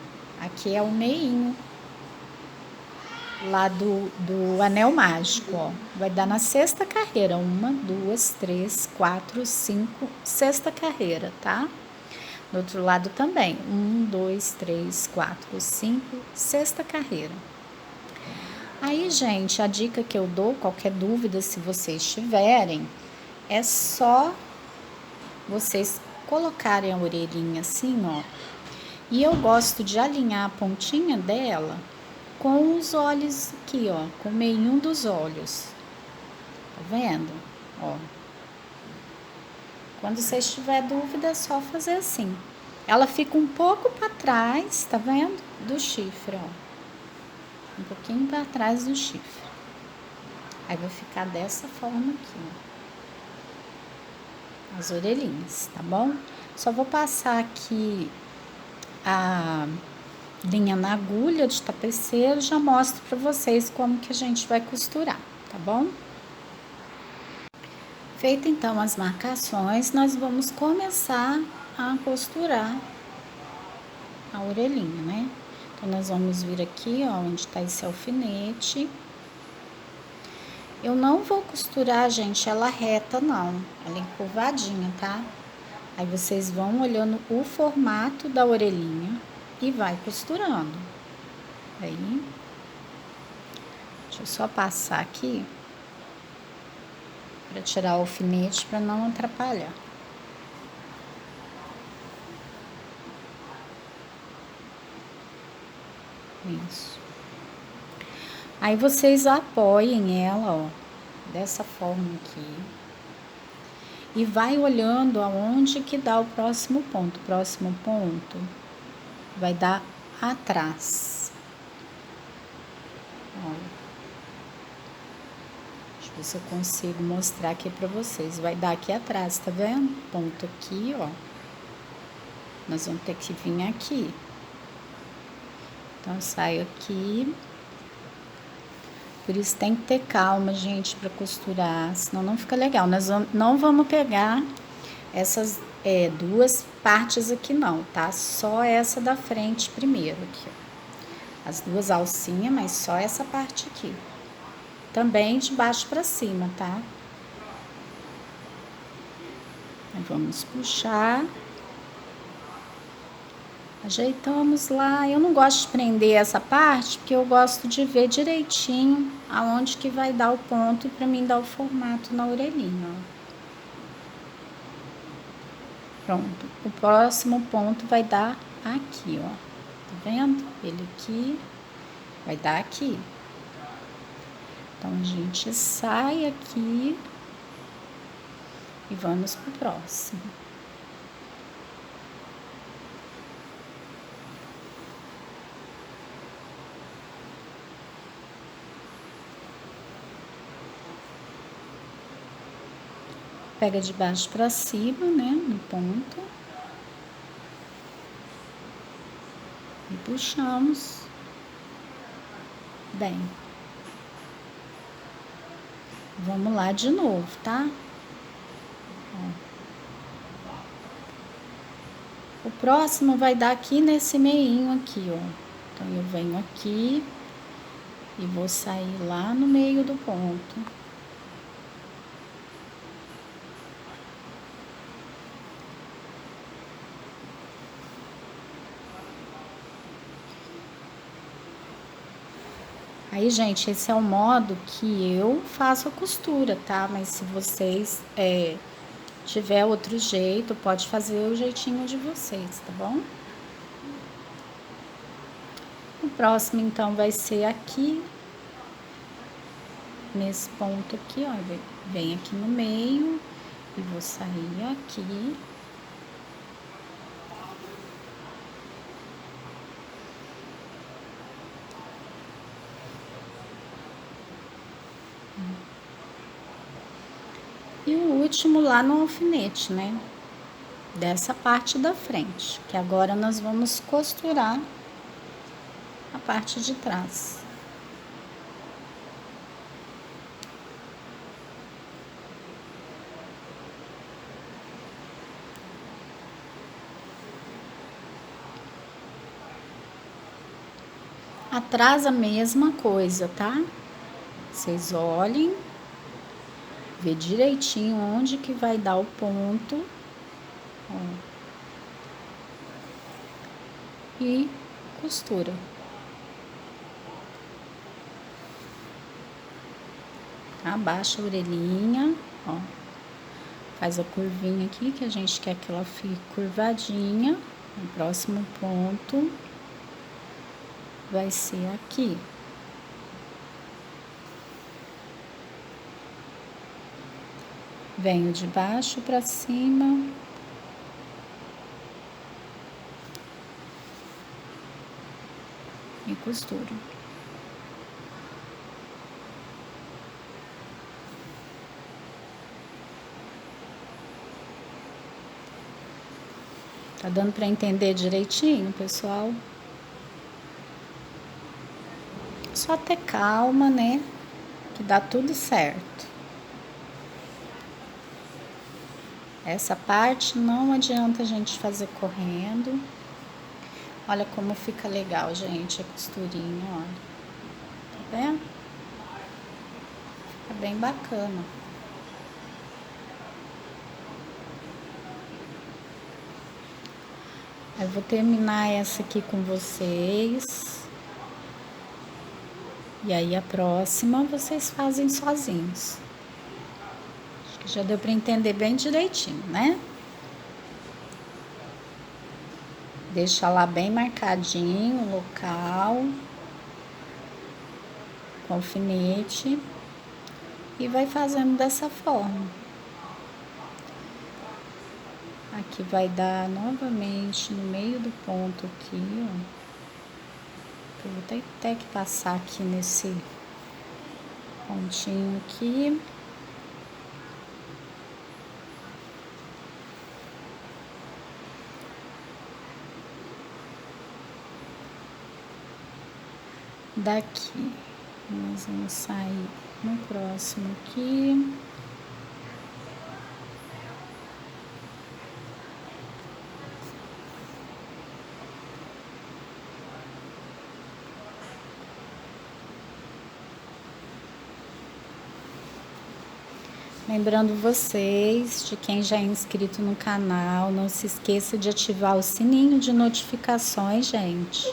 aqui é o meinho lá do anel mágico, ó. Vai dar na 6ª carreira. 1, 2, 3, 4, 5, 6ª carreira, tá? Do outro lado também. 1, 2, 3, 4, 5, 6ª carreira. Aí, gente, a dica que eu dou, qualquer dúvida, se vocês tiverem, é só vocês colocarem a orelhinha assim, ó. E eu gosto de alinhar a pontinha dela com os olhos aqui, ó, com o meinho dos olhos. Tá vendo? Ó. Quando você tiver dúvida, é só fazer assim. Ela fica um pouco para trás, tá vendo? Do chifre, ó. Um pouquinho para trás do chifre. Aí vai ficar dessa forma aqui, ó. As orelhinhas, tá bom? Só vou passar aqui a linha na agulha de tapeceiro, já mostro para vocês como que a gente vai costurar, tá bom? Feita então as marcações, nós vamos começar a costurar a orelhinha, né? Então, nós vamos vir aqui, ó, onde tá esse alfinete. Eu não vou costurar, gente, ela reta, não. Ela é encurvadinha, tá? Aí, vocês vão olhando o formato da orelhinha e vai costurando. Aí, deixa eu só passar aqui para tirar o alfinete para não atrapalhar. Isso. Aí vocês apoiem ela, ó, dessa forma aqui. E vai olhando aonde que dá o próximo ponto. O próximo ponto vai dar atrás. Ó. Deixa eu ver se eu consigo mostrar aqui pra vocês. Vai dar aqui atrás, tá vendo? Ponto aqui, ó. Nós vamos ter que vir aqui. Então, eu saio aqui. Por isso tem que ter calma, gente, para costurar, senão não fica legal. Nós não vamos pegar essas duas partes aqui não, tá? Só essa da frente primeiro aqui, ó. As duas alcinhas, mas só essa parte aqui. Também de baixo para cima, tá? Aí vamos puxar. Ajeitamos lá. Eu não gosto de prender essa parte, porque eu gosto de ver direitinho aonde que vai dar o ponto para mim dar o formato na orelhinha, ó. Pronto. O próximo ponto vai dar aqui, ó. Tá vendo? Ele aqui vai dar aqui. Então, a gente sai aqui e vamos pro próximo. Pega de baixo para cima, né, no ponto. E puxamos bem. Vamos lá de novo, tá? Ó. O próximo vai dar aqui nesse meinho aqui, ó. Então, eu venho aqui e vou sair lá no meio do ponto. Aí, gente, esse é o modo que eu faço a costura, tá? Mas se vocês tiver outro jeito, pode fazer o jeitinho de vocês, tá bom? O próximo, então, vai ser aqui, nesse ponto aqui, ó. Vem aqui no meio e vou sair aqui. E o último lá no alfinete, né? Dessa parte da frente, que agora nós vamos costurar a parte de trás. Atrás a mesma coisa, tá? Vocês olhem, vê direitinho onde que vai dar o ponto. Ó. E costura. Abaixa a orelhinha, ó. Faz a curvinha aqui, que a gente quer que ela fique curvadinha. O próximo ponto vai ser aqui. Venho de baixo para cima. E costuro. Tá dando para entender direitinho, pessoal? Só ter calma, né? Que dá tudo certo. Essa parte não adianta a gente fazer correndo. Olha como fica legal, gente, a costurinha, olha. Tá vendo? Fica bem bacana. Eu vou terminar essa aqui com vocês. E aí a próxima vocês fazem sozinhos. Acho que já deu para entender bem direitinho, né? Deixa lá bem marcadinho o local. Com alfinete. E vai fazendo dessa forma. Aqui vai dar novamente no meio do ponto aqui, ó. Eu vou ter até que passar aqui nesse pontinho aqui. Daqui, nós vamos sair no próximo aqui. Lembrando vocês, de quem já é inscrito no canal, não se esqueça de ativar o sininho de notificações, gente.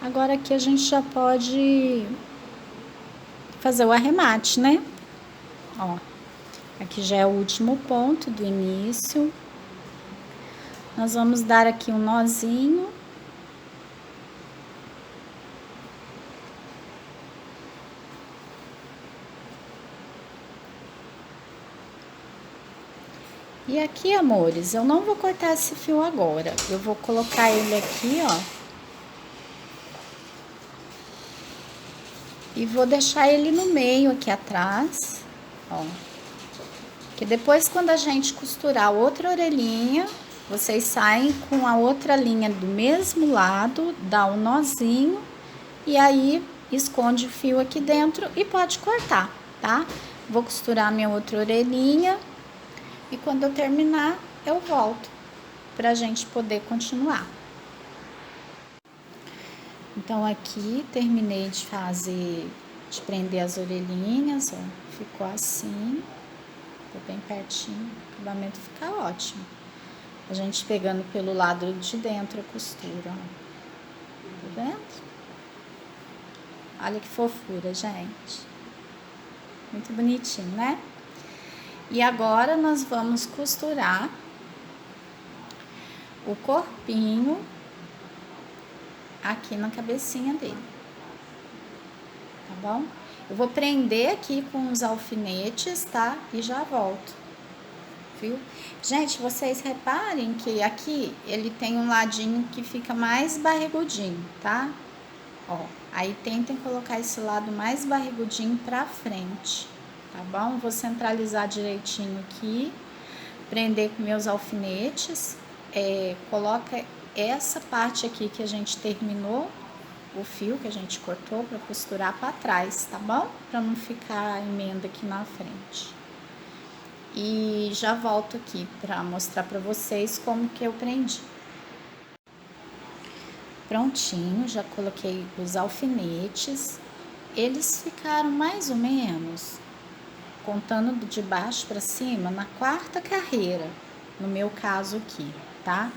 Agora aqui a gente já pode fazer o arremate, né? Ó, aqui já é o último ponto do início. Nós vamos dar aqui um nozinho. E aqui, amores, eu não vou cortar esse fio agora. Eu vou colocar ele aqui, ó. E vou deixar ele no meio aqui atrás, ó. Que depois, quando a gente costurar a outra orelhinha, vocês saem com a outra linha do mesmo lado, dá um nozinho e aí esconde o fio aqui dentro e pode cortar, tá? Vou costurar minha outra orelhinha e quando eu terminar, eu volto pra gente poder continuar. Então, aqui terminei de prender as orelhinhas, ó, ficou assim, ficou bem pertinho, o acabamento fica ótimo. A gente pegando pelo lado de dentro a costura, ó, tá vendo? Olha que fofura, gente. Muito bonitinho, né? E agora nós vamos costurar o corpinho aqui na cabecinha dele, tá bom? Eu vou prender aqui com os alfinetes, tá? E já volto, viu? Gente, vocês reparem que aqui ele tem um ladinho que fica mais barrigudinho, tá? Ó, aí tentem colocar esse lado mais barrigudinho pra frente, tá bom? Vou centralizar direitinho aqui, prender com meus alfinetes, coloca essa parte aqui que a gente terminou, o fio que a gente cortou para costurar para trás, tá bom? Para não ficar emenda aqui na frente. E já volto aqui para mostrar para vocês como que eu prendi. Prontinho, já coloquei os alfinetes. Eles ficaram mais ou menos, contando de baixo para cima, na quarta carreira, no meu caso aqui, tá?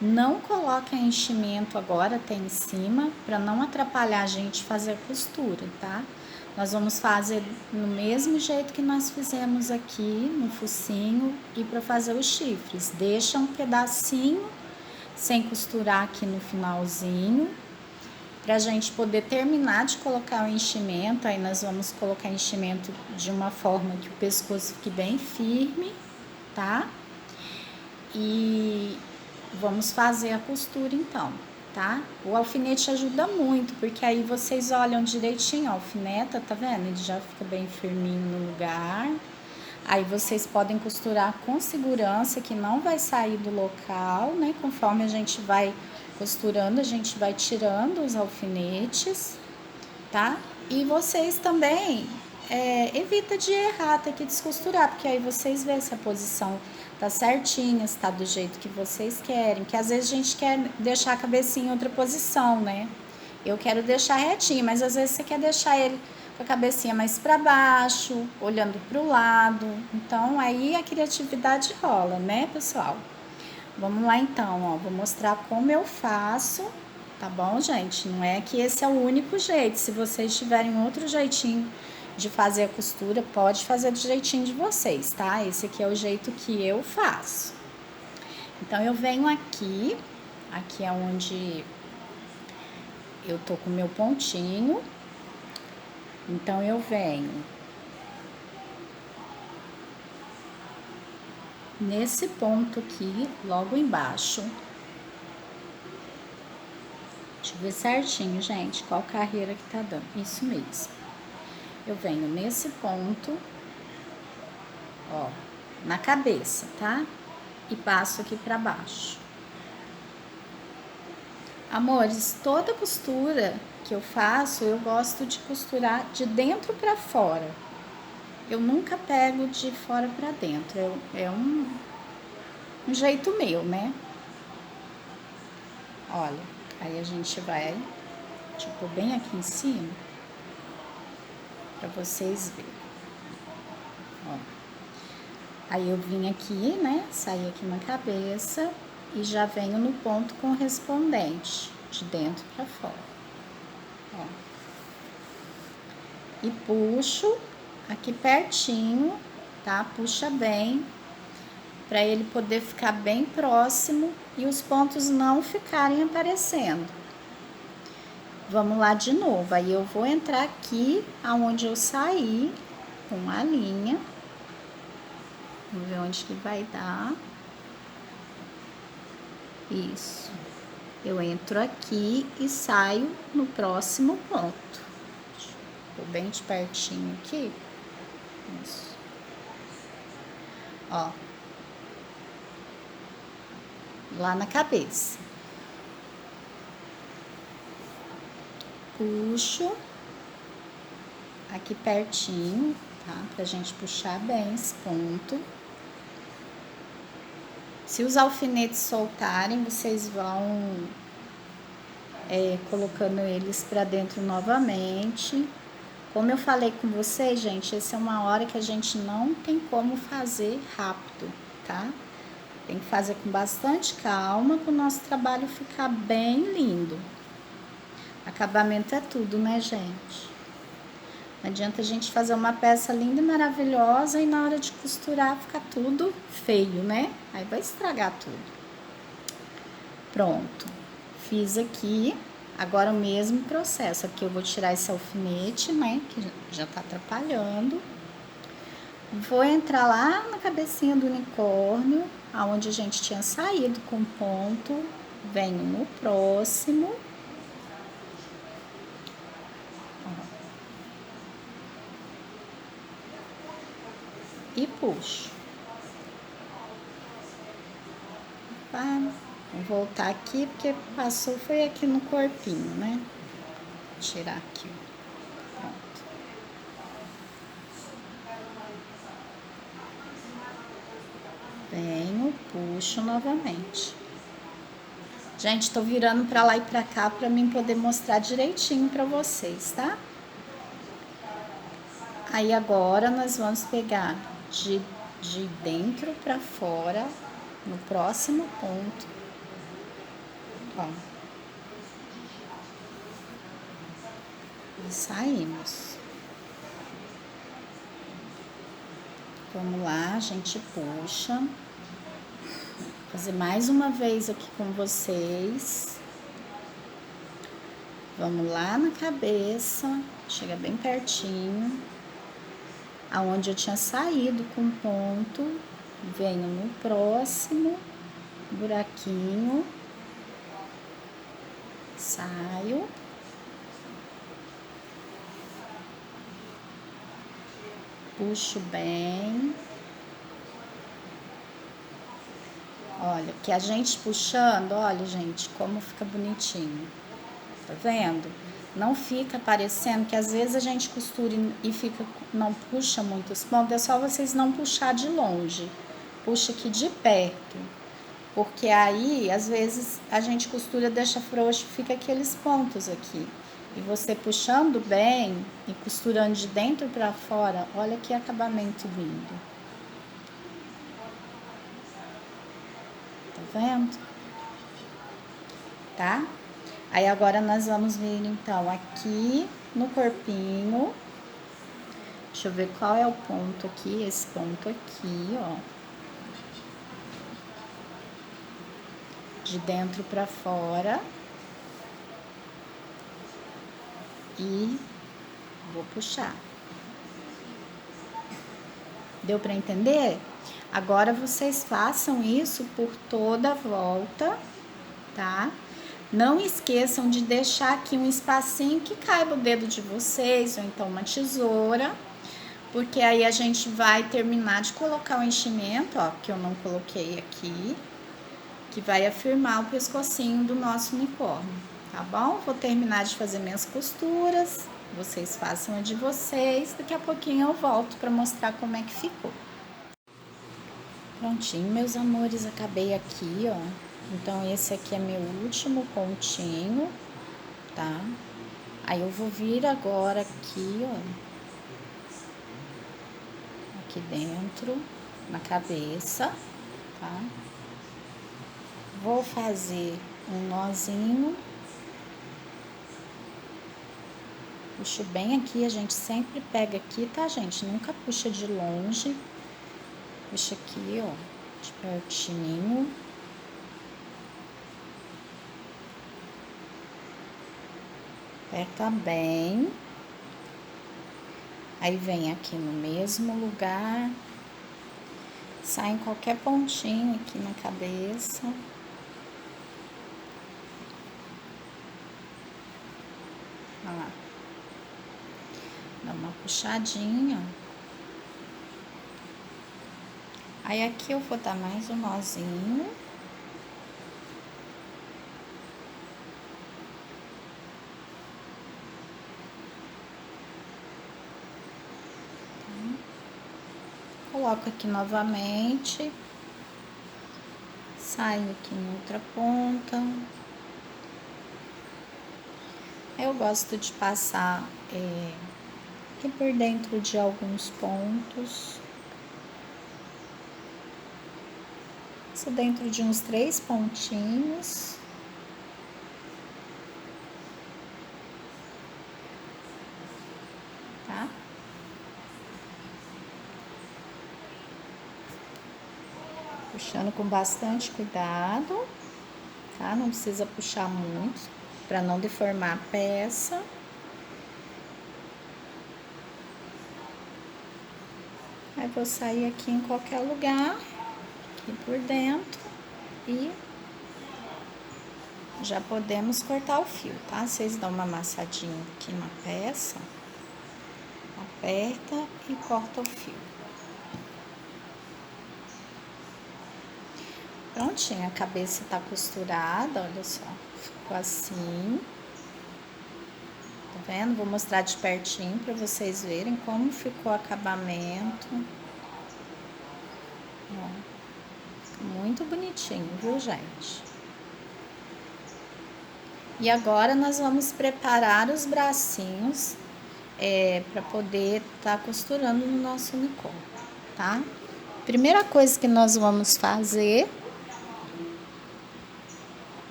Não coloque enchimento agora até em cima, para não atrapalhar a gente fazer a costura, tá? Nós vamos fazer no mesmo jeito que nós fizemos aqui no focinho e para fazer os chifres. Deixa um pedacinho sem costurar aqui no finalzinho, para a gente poder terminar de colocar o enchimento. Aí nós vamos colocar enchimento de uma forma que o pescoço fique bem firme, tá? E vamos fazer a costura então, tá? O alfinete ajuda muito, porque aí vocês olham direitinho, a alfineta, tá vendo? Ele já fica bem firminho no lugar. Aí vocês podem costurar com segurança, que não vai sair do local, né? Conforme a gente vai costurando, a gente vai tirando os alfinetes, tá? E vocês também evita de errar, ter que descosturar, porque aí vocês vê se a posição tá certinha, se tá do jeito que vocês querem, que às vezes a gente quer deixar a cabecinha em outra posição, né? Eu quero deixar retinho, mas às vezes você quer deixar ele com a cabecinha mais para baixo, olhando para o lado. Então aí a criatividade rola, né, pessoal? Vamos lá então, ó, vou mostrar como eu faço, tá bom, gente? Não é que esse é o único jeito. Se vocês tiverem outro jeitinho de fazer a costura, pode fazer do jeitinho de vocês, tá? Esse aqui é o jeito que eu faço. Então eu venho aqui é onde eu tô com o meu pontinho. Então eu venho nesse ponto aqui, logo embaixo. Deixa eu ver certinho, gente, qual carreira que tá dando. Isso mesmo. Eu venho nesse ponto, ó, na cabeça, tá? E passo aqui pra baixo. Amores, toda costura que eu faço, eu gosto de costurar de dentro pra fora. Eu nunca pego de fora pra dentro. É um jeito meu, né? Olha, aí a gente vai, tipo, bem aqui em cima, pra vocês verem. Ó. Aí eu vim aqui, né? Saí aqui na cabeça e já venho no ponto correspondente, de dentro pra fora. Ó. E puxo aqui pertinho, tá? Puxa bem, pra ele poder ficar bem próximo e os pontos não ficarem aparecendo. Vamos lá de novo. Aí eu vou entrar aqui aonde eu saí com a linha. Vamos ver onde que vai dar. Isso. Eu entro aqui e saio no próximo ponto. Tô bem de pertinho aqui. Isso. Ó. Lá na cabeça. Puxo aqui pertinho, tá? Pra gente puxar bem esse ponto. Se os alfinetes soltarem, vocês vão colocando eles pra dentro novamente. Como eu falei com vocês, gente, essa é uma hora que a gente não tem como fazer rápido, tá? Tem que fazer com bastante calma para o nosso trabalho ficar bem lindo. Acabamento é tudo, né, gente? Não adianta a gente fazer uma peça linda e maravilhosa e na hora de costurar ficar tudo feio, né? Aí vai estragar tudo. Pronto. Fiz aqui. Agora o mesmo processo. Aqui eu vou tirar esse alfinete, né? Que já tá atrapalhando. Vou entrar lá na cabecinha do unicórnio, aonde a gente tinha saído com ponto. Venho no próximo. E puxo. Tá? Vou voltar aqui, porque passou, foi aqui no corpinho, né? Vou tirar aqui, pronto. Venho, puxo novamente. Gente, tô virando pra lá e pra cá pra mim poder mostrar direitinho pra vocês, tá? Aí agora nós vamos pegar de dentro pra fora, no próximo ponto, ó. E saímos. Vamos lá, a gente puxa. Vou fazer mais uma vez aqui com vocês. Vamos lá na cabeça, chega bem pertinho. Aonde eu tinha saído com ponto, venho no próximo buraquinho, saio. Puxo bem. Olha, que a gente puxando, olha, gente, como fica bonitinho. Tá vendo? Não fica parecendo que às vezes a gente costura e fica, não puxa muitos pontos. É só vocês não puxar de longe. Puxa aqui de perto. Porque aí, às vezes, a gente costura, deixa frouxo, fica aqueles pontos aqui. E você puxando bem e costurando de dentro para fora, olha que acabamento lindo. Tá vendo? Tá? Aí agora nós vamos vir então aqui no corpinho. Deixa eu ver qual é o ponto aqui, esse ponto aqui, ó. De dentro para fora. E vou puxar. Deu para entender? Agora vocês façam isso por toda a volta, tá? Não esqueçam de deixar aqui um espacinho que caiba o dedo de vocês, ou então uma tesoura, porque aí a gente vai terminar de colocar o enchimento, ó, que eu não coloquei aqui, que vai afirmar o pescocinho do nosso unicórnio, tá bom? Vou terminar de fazer minhas costuras, vocês façam a de vocês, daqui a pouquinho eu volto para mostrar como é que ficou. Prontinho, meus amores, acabei aqui, ó. Então, esse aqui é meu último pontinho, tá? Aí, eu vou vir agora aqui, ó. Aqui dentro, na cabeça, tá? Vou fazer um nozinho. Puxo bem aqui, a gente sempre pega aqui, tá, gente? Nunca puxa de longe. Puxa aqui, ó, de pertinho. Aperta bem. Aí vem aqui no mesmo lugar. Sai em qualquer pontinho aqui na cabeça. Olha lá. Dá uma puxadinha. Aí aqui eu vou dar mais um nozinho. Coloco aqui novamente. Saio aqui em outra ponta. Eu gosto de passar aqui por dentro de alguns pontos. Isso dentro de uns 3 pontinhos. Tá? Puxando com bastante cuidado, tá? Não precisa puxar muito, para não deformar a peça. Aí vou sair aqui em qualquer lugar, aqui por dentro, e já podemos cortar o fio, tá? Vocês dão uma amassadinha aqui na peça, aperta e corta o fio. Prontinho, a cabeça tá costurada, olha só, ficou assim. Tá vendo? Vou mostrar de pertinho para vocês verem como ficou o acabamento. Ó, fica muito bonitinho, viu, gente? E agora nós vamos preparar os bracinhos para poder estar costurando no nosso unicórnio, tá? Primeira coisa que nós vamos fazer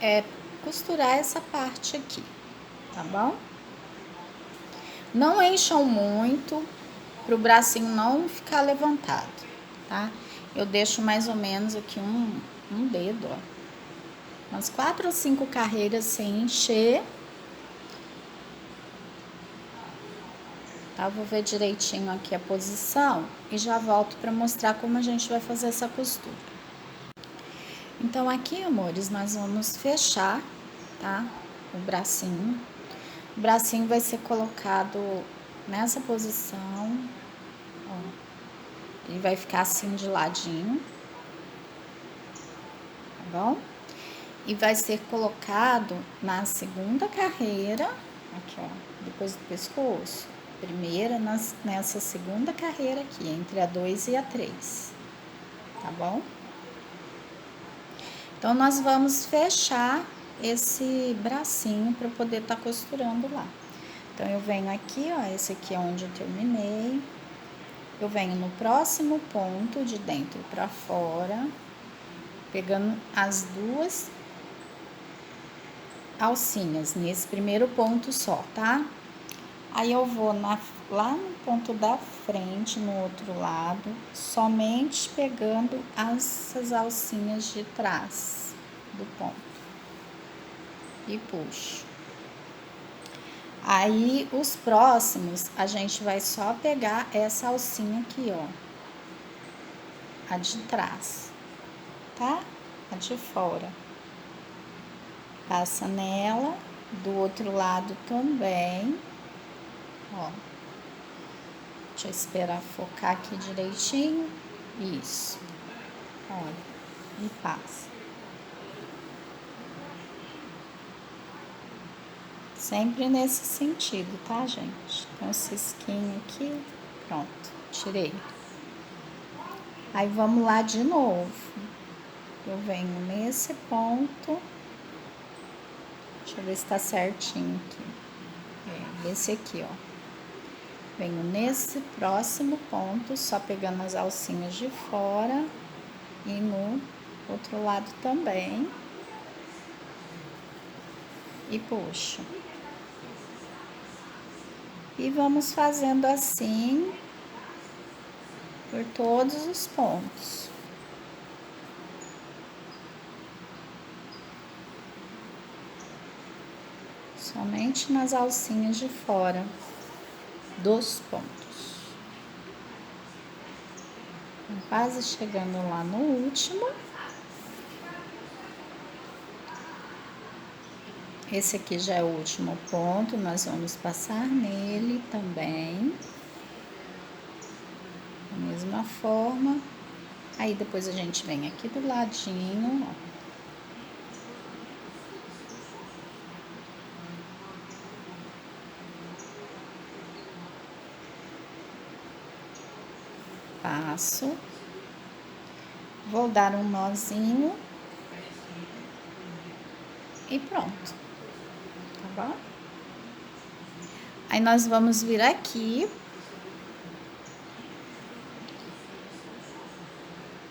é costurar essa parte aqui, tá bom? Não encham muito, para o bracinho não ficar levantado, tá? Eu deixo mais ou menos aqui um dedo, ó. Umas 4 ou 5 carreiras sem encher. Tá? Vou ver direitinho aqui a posição e já volto para mostrar como a gente vai fazer essa costura. Então, aqui, amores, nós vamos fechar, tá? O bracinho. O bracinho vai ser colocado nessa posição, ó. Ele vai ficar assim de ladinho, tá bom? E vai ser colocado na segunda carreira, aqui, ó, depois do pescoço. Primeira nessa segunda carreira aqui, entre a 2 e a 3, tá bom? Então, nós vamos fechar esse bracinho para poder estar costurando lá. Então, eu venho aqui, ó, esse aqui é onde eu terminei. Eu venho no próximo ponto, de dentro para fora, pegando as duas alcinhas nesse primeiro ponto só, tá? Aí eu vou lá no ponto da frente, no outro lado, somente pegando essas alcinhas de trás do ponto e puxo. Aí os próximos a gente vai só pegar essa alcinha aqui, ó, a de trás, tá? A de fora. Passa nela, do outro lado também. Ó, deixa eu esperar focar aqui direitinho. Isso. Olha, e passa. Sempre nesse sentido, tá, gente? Com esse cisquinho aqui, pronto, tirei. Aí, vamos lá de novo. Eu venho nesse ponto. Deixa eu ver se tá certinho aqui. Esse aqui, ó. Venho nesse próximo ponto, só pegando as alcinhas de fora e no outro lado também. E puxo. E vamos fazendo assim por todos os pontos. Somente nas alcinhas de fora dos pontos. Quase chegando lá no último. Esse aqui já é o último ponto, nós vamos passar nele também. Da mesma forma. Aí, depois a gente vem aqui do ladinho, ó. Passo. Vou dar um nozinho. E pronto. Tá bom? Aí, nós vamos vir aqui.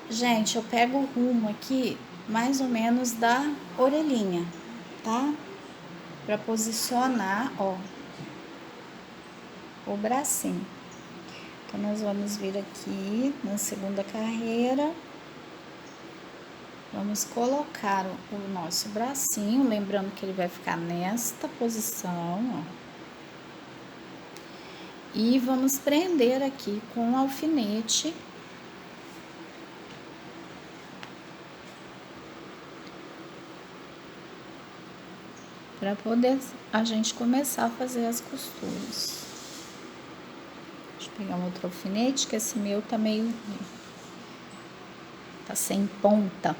Gente, eu pego o rumo aqui, mais ou menos da orelhinha, tá? Pra posicionar, ó, o bracinho. Então, nós vamos vir aqui na segunda carreira. Vamos colocar o nosso bracinho, lembrando que ele vai ficar nesta posição, ó. E vamos prender aqui com o alfinete. Para poder a gente começar a fazer as costuras. Deixa eu pegar um outro alfinete, que esse meu tá meio... tá sem ponta.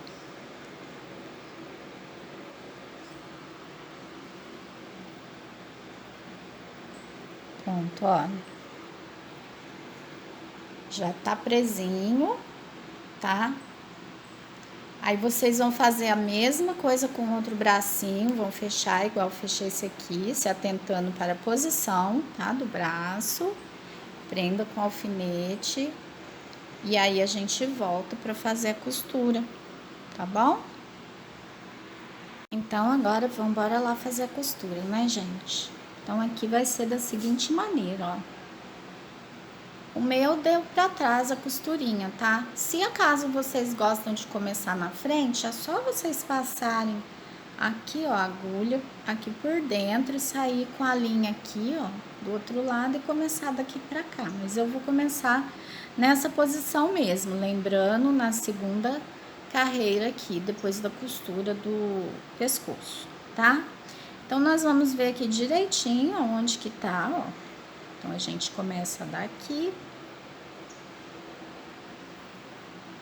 Pronto, ó. Já tá presinho, tá? Aí, vocês vão fazer a mesma coisa com o outro bracinho, vão fechar igual eu fechei esse aqui, se atentando para a posição, tá? Do braço. Prenda com alfinete. E aí, a gente volta para fazer a costura, tá bom? Então, agora, vamos embora lá fazer a costura, né, gente? Então, aqui vai ser da seguinte maneira, ó. O meu deu pra trás a costurinha, tá? Se acaso vocês gostam de começar na frente, é só vocês passarem aqui, ó, a agulha aqui por dentro e sair com a linha aqui, ó, do outro lado e começar daqui pra cá. Mas eu vou começar nessa posição mesmo, lembrando na segunda carreira aqui, depois da costura do pescoço, tá? Então, nós vamos ver aqui direitinho onde que tá, ó. Então, a gente começa daqui.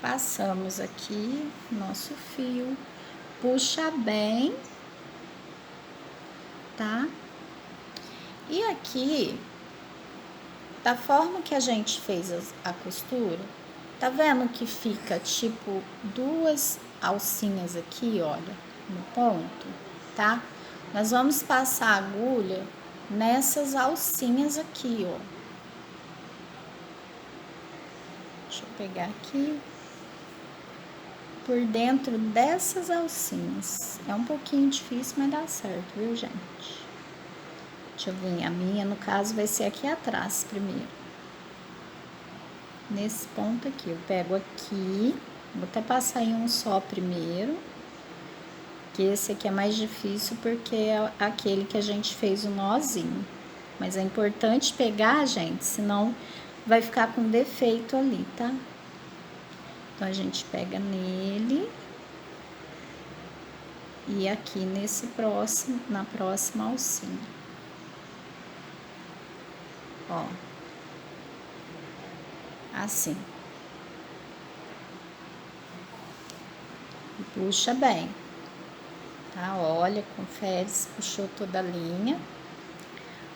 Passamos aqui nosso fio, puxa bem, tá? E aqui, da forma que a gente fez a costura, tá vendo que fica tipo duas alcinhas aqui, olha, no ponto, tá? Nós vamos passar a agulha nessas alcinhas aqui, ó. Deixa eu pegar aqui. Por dentro dessas alcinhas. É um pouquinho difícil, mas dá certo, viu, gente? Deixa eu ver, a minha, no caso, vai ser aqui atrás primeiro. Nesse ponto aqui, eu pego aqui, vou até passar em um só primeiro, que esse aqui é mais difícil porque é aquele que a gente fez o nozinho. Mas é importante pegar, gente, senão vai ficar com defeito ali, tá? Então, a gente pega nele e aqui nesse próximo, na próxima alcinha. Ó. Assim. E puxa bem. Tá? Olha, confere se puxou toda a linha.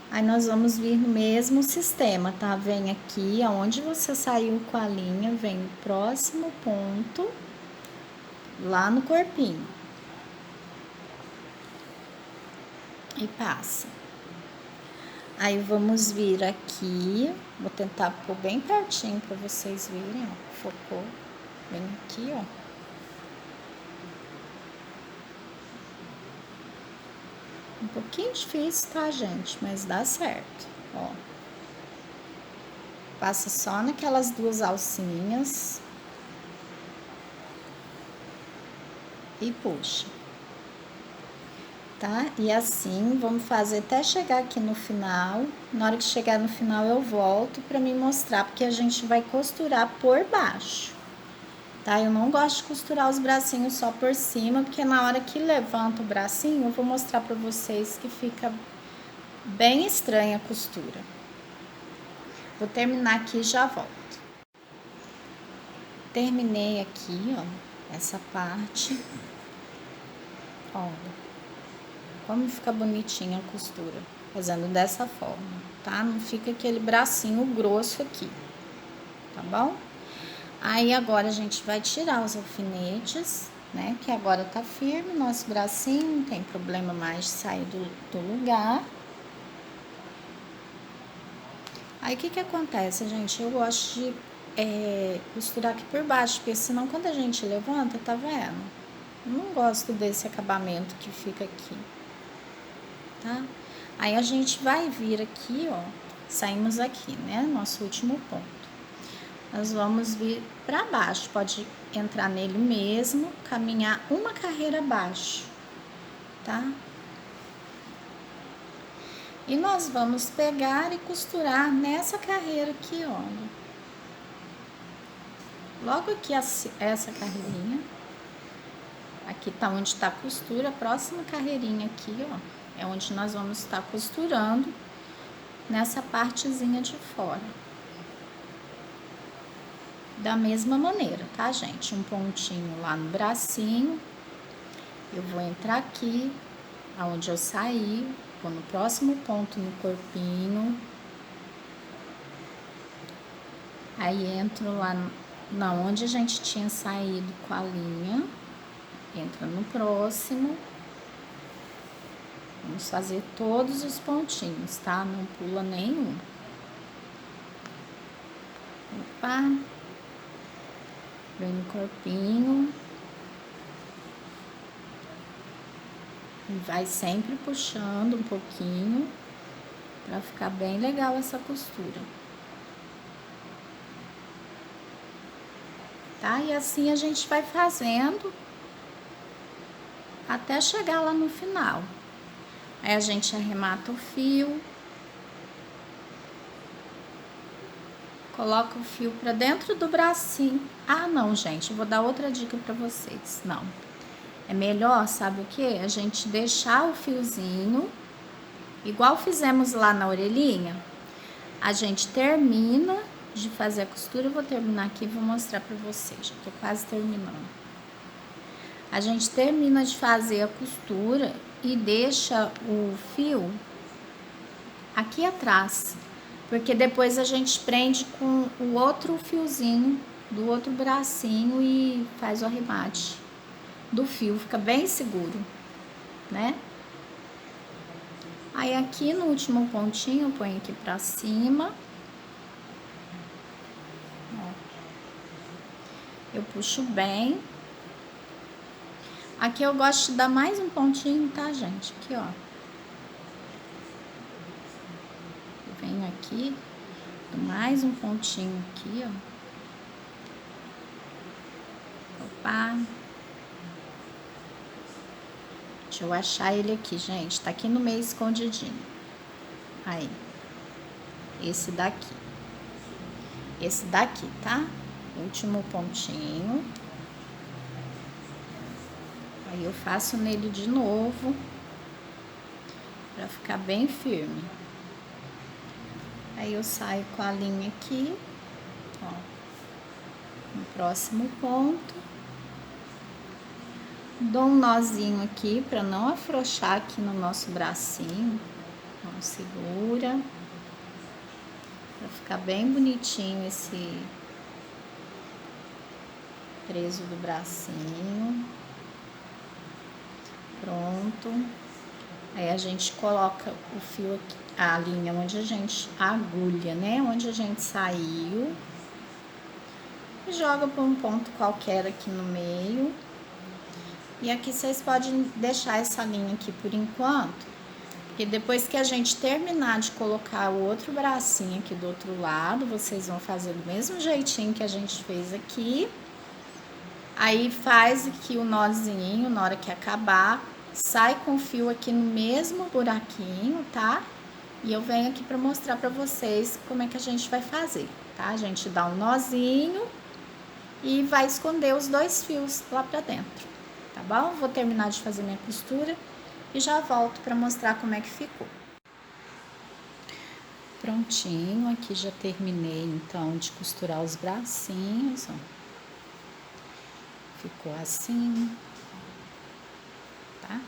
Aí, nós vamos vir no mesmo sistema, tá? Vem aqui, aonde você saiu com a linha, vem o próximo ponto, lá no corpinho. E passa. Aí, vamos vir aqui, vou tentar pôr bem pertinho pra vocês verem, ó. Focou bem aqui, ó. Um pouquinho difícil, tá, gente? Mas dá certo, ó. Passa só naquelas duas alcinhas. E puxa. Tá? E assim, vamos fazer até chegar aqui no final. Na hora que chegar no final, eu volto pra me mostrar, porque a gente vai costurar por baixo. Tá? Eu não gosto de costurar os bracinhos só por cima, porque na hora que levanta o bracinho, eu vou mostrar pra vocês que fica bem estranha a costura. Vou terminar aqui e já volto. Terminei aqui, ó, essa parte. Olha, como fica bonitinha a costura, fazendo dessa forma, tá? Não fica aquele bracinho grosso aqui, tá bom? Aí, agora, a gente vai tirar os alfinetes, né? Que agora tá firme, nosso bracinho, não tem problema mais de sair do lugar. Aí, o que acontece, gente? Eu gosto de costurar aqui por baixo, porque senão, quando a gente levanta, tá vendo? Eu não gosto desse acabamento que fica aqui, tá? Aí, a gente vai vir aqui, ó, saímos aqui, né? Nosso último ponto. Nós vamos vir pra baixo, pode entrar nele mesmo, caminhar uma carreira abaixo, tá? E nós vamos pegar e costurar nessa carreira aqui, ó. Logo aqui, essa carreirinha. Aqui tá onde tá a costura, a próxima carreirinha aqui, ó, é onde nós vamos estar costurando nessa partezinha de fora. Da mesma maneira, tá, gente? Um pontinho lá no bracinho. Eu vou entrar aqui, aonde eu saí, vou no próximo ponto no corpinho. Aí, entro lá na onde a gente tinha saído com a linha. Entra no próximo. Vamos fazer todos os pontinhos, tá? Não pula nenhum. Opa! Vem no corpinho. E vai sempre puxando um pouquinho. Pra ficar bem legal essa costura. Tá? E assim a gente vai fazendo até chegar lá no final. Aí a gente arremata o fio. Coloca o fio pra dentro do bracinho. Ah, não, gente, eu vou dar outra dica pra vocês. Não. É melhor, sabe o que? A gente deixar o fiozinho, igual fizemos lá na orelhinha. A gente termina de fazer a costura. Eu vou terminar aqui e vou mostrar pra vocês. Já tô quase terminando. A gente termina de fazer a costura e deixa o fio aqui atrás. Porque depois a gente prende com o outro fiozinho do outro bracinho e faz o arremate do fio. Fica bem seguro, né? Aí aqui no último pontinho eu ponho aqui pra cima. Ó. Eu puxo bem. Aqui eu gosto de dar mais um pontinho, tá, gente? Aqui, ó. Eu venho aqui, dou mais um pontinho aqui, ó. Opa. Deixa eu achar ele aqui, gente. Tá aqui no meio escondidinho. Aí. Esse daqui. Esse daqui, tá? Último pontinho. Aí eu faço nele de novo. Pra ficar bem firme. Aí eu saio com a linha aqui. Ó. No próximo ponto. Dou um nozinho aqui pra não afrouxar aqui no nosso bracinho. Então, segura. Pra ficar bem bonitinho esse preso do bracinho. Pronto. Aí a gente coloca o fio aqui, a linha onde a gente, a agulha, né? Onde a gente saiu. E joga por um ponto qualquer aqui no meio. E aqui vocês podem deixar essa linha aqui por enquanto. Porque depois que a gente terminar de colocar o outro bracinho aqui do outro lado, vocês vão fazer do mesmo jeitinho que a gente fez aqui. Aí faz aqui o nozinho, na hora que acabar, sai com o fio aqui no mesmo buraquinho, tá? E eu venho aqui pra mostrar pra vocês como é que a gente vai fazer, tá? A gente dá um nozinho e vai esconder os dois fios lá pra dentro, tá bom? Vou terminar de fazer minha costura e já volto pra mostrar como é que ficou. Prontinho, aqui já terminei então de costurar os bracinhos, ó. Ficou assim, tá?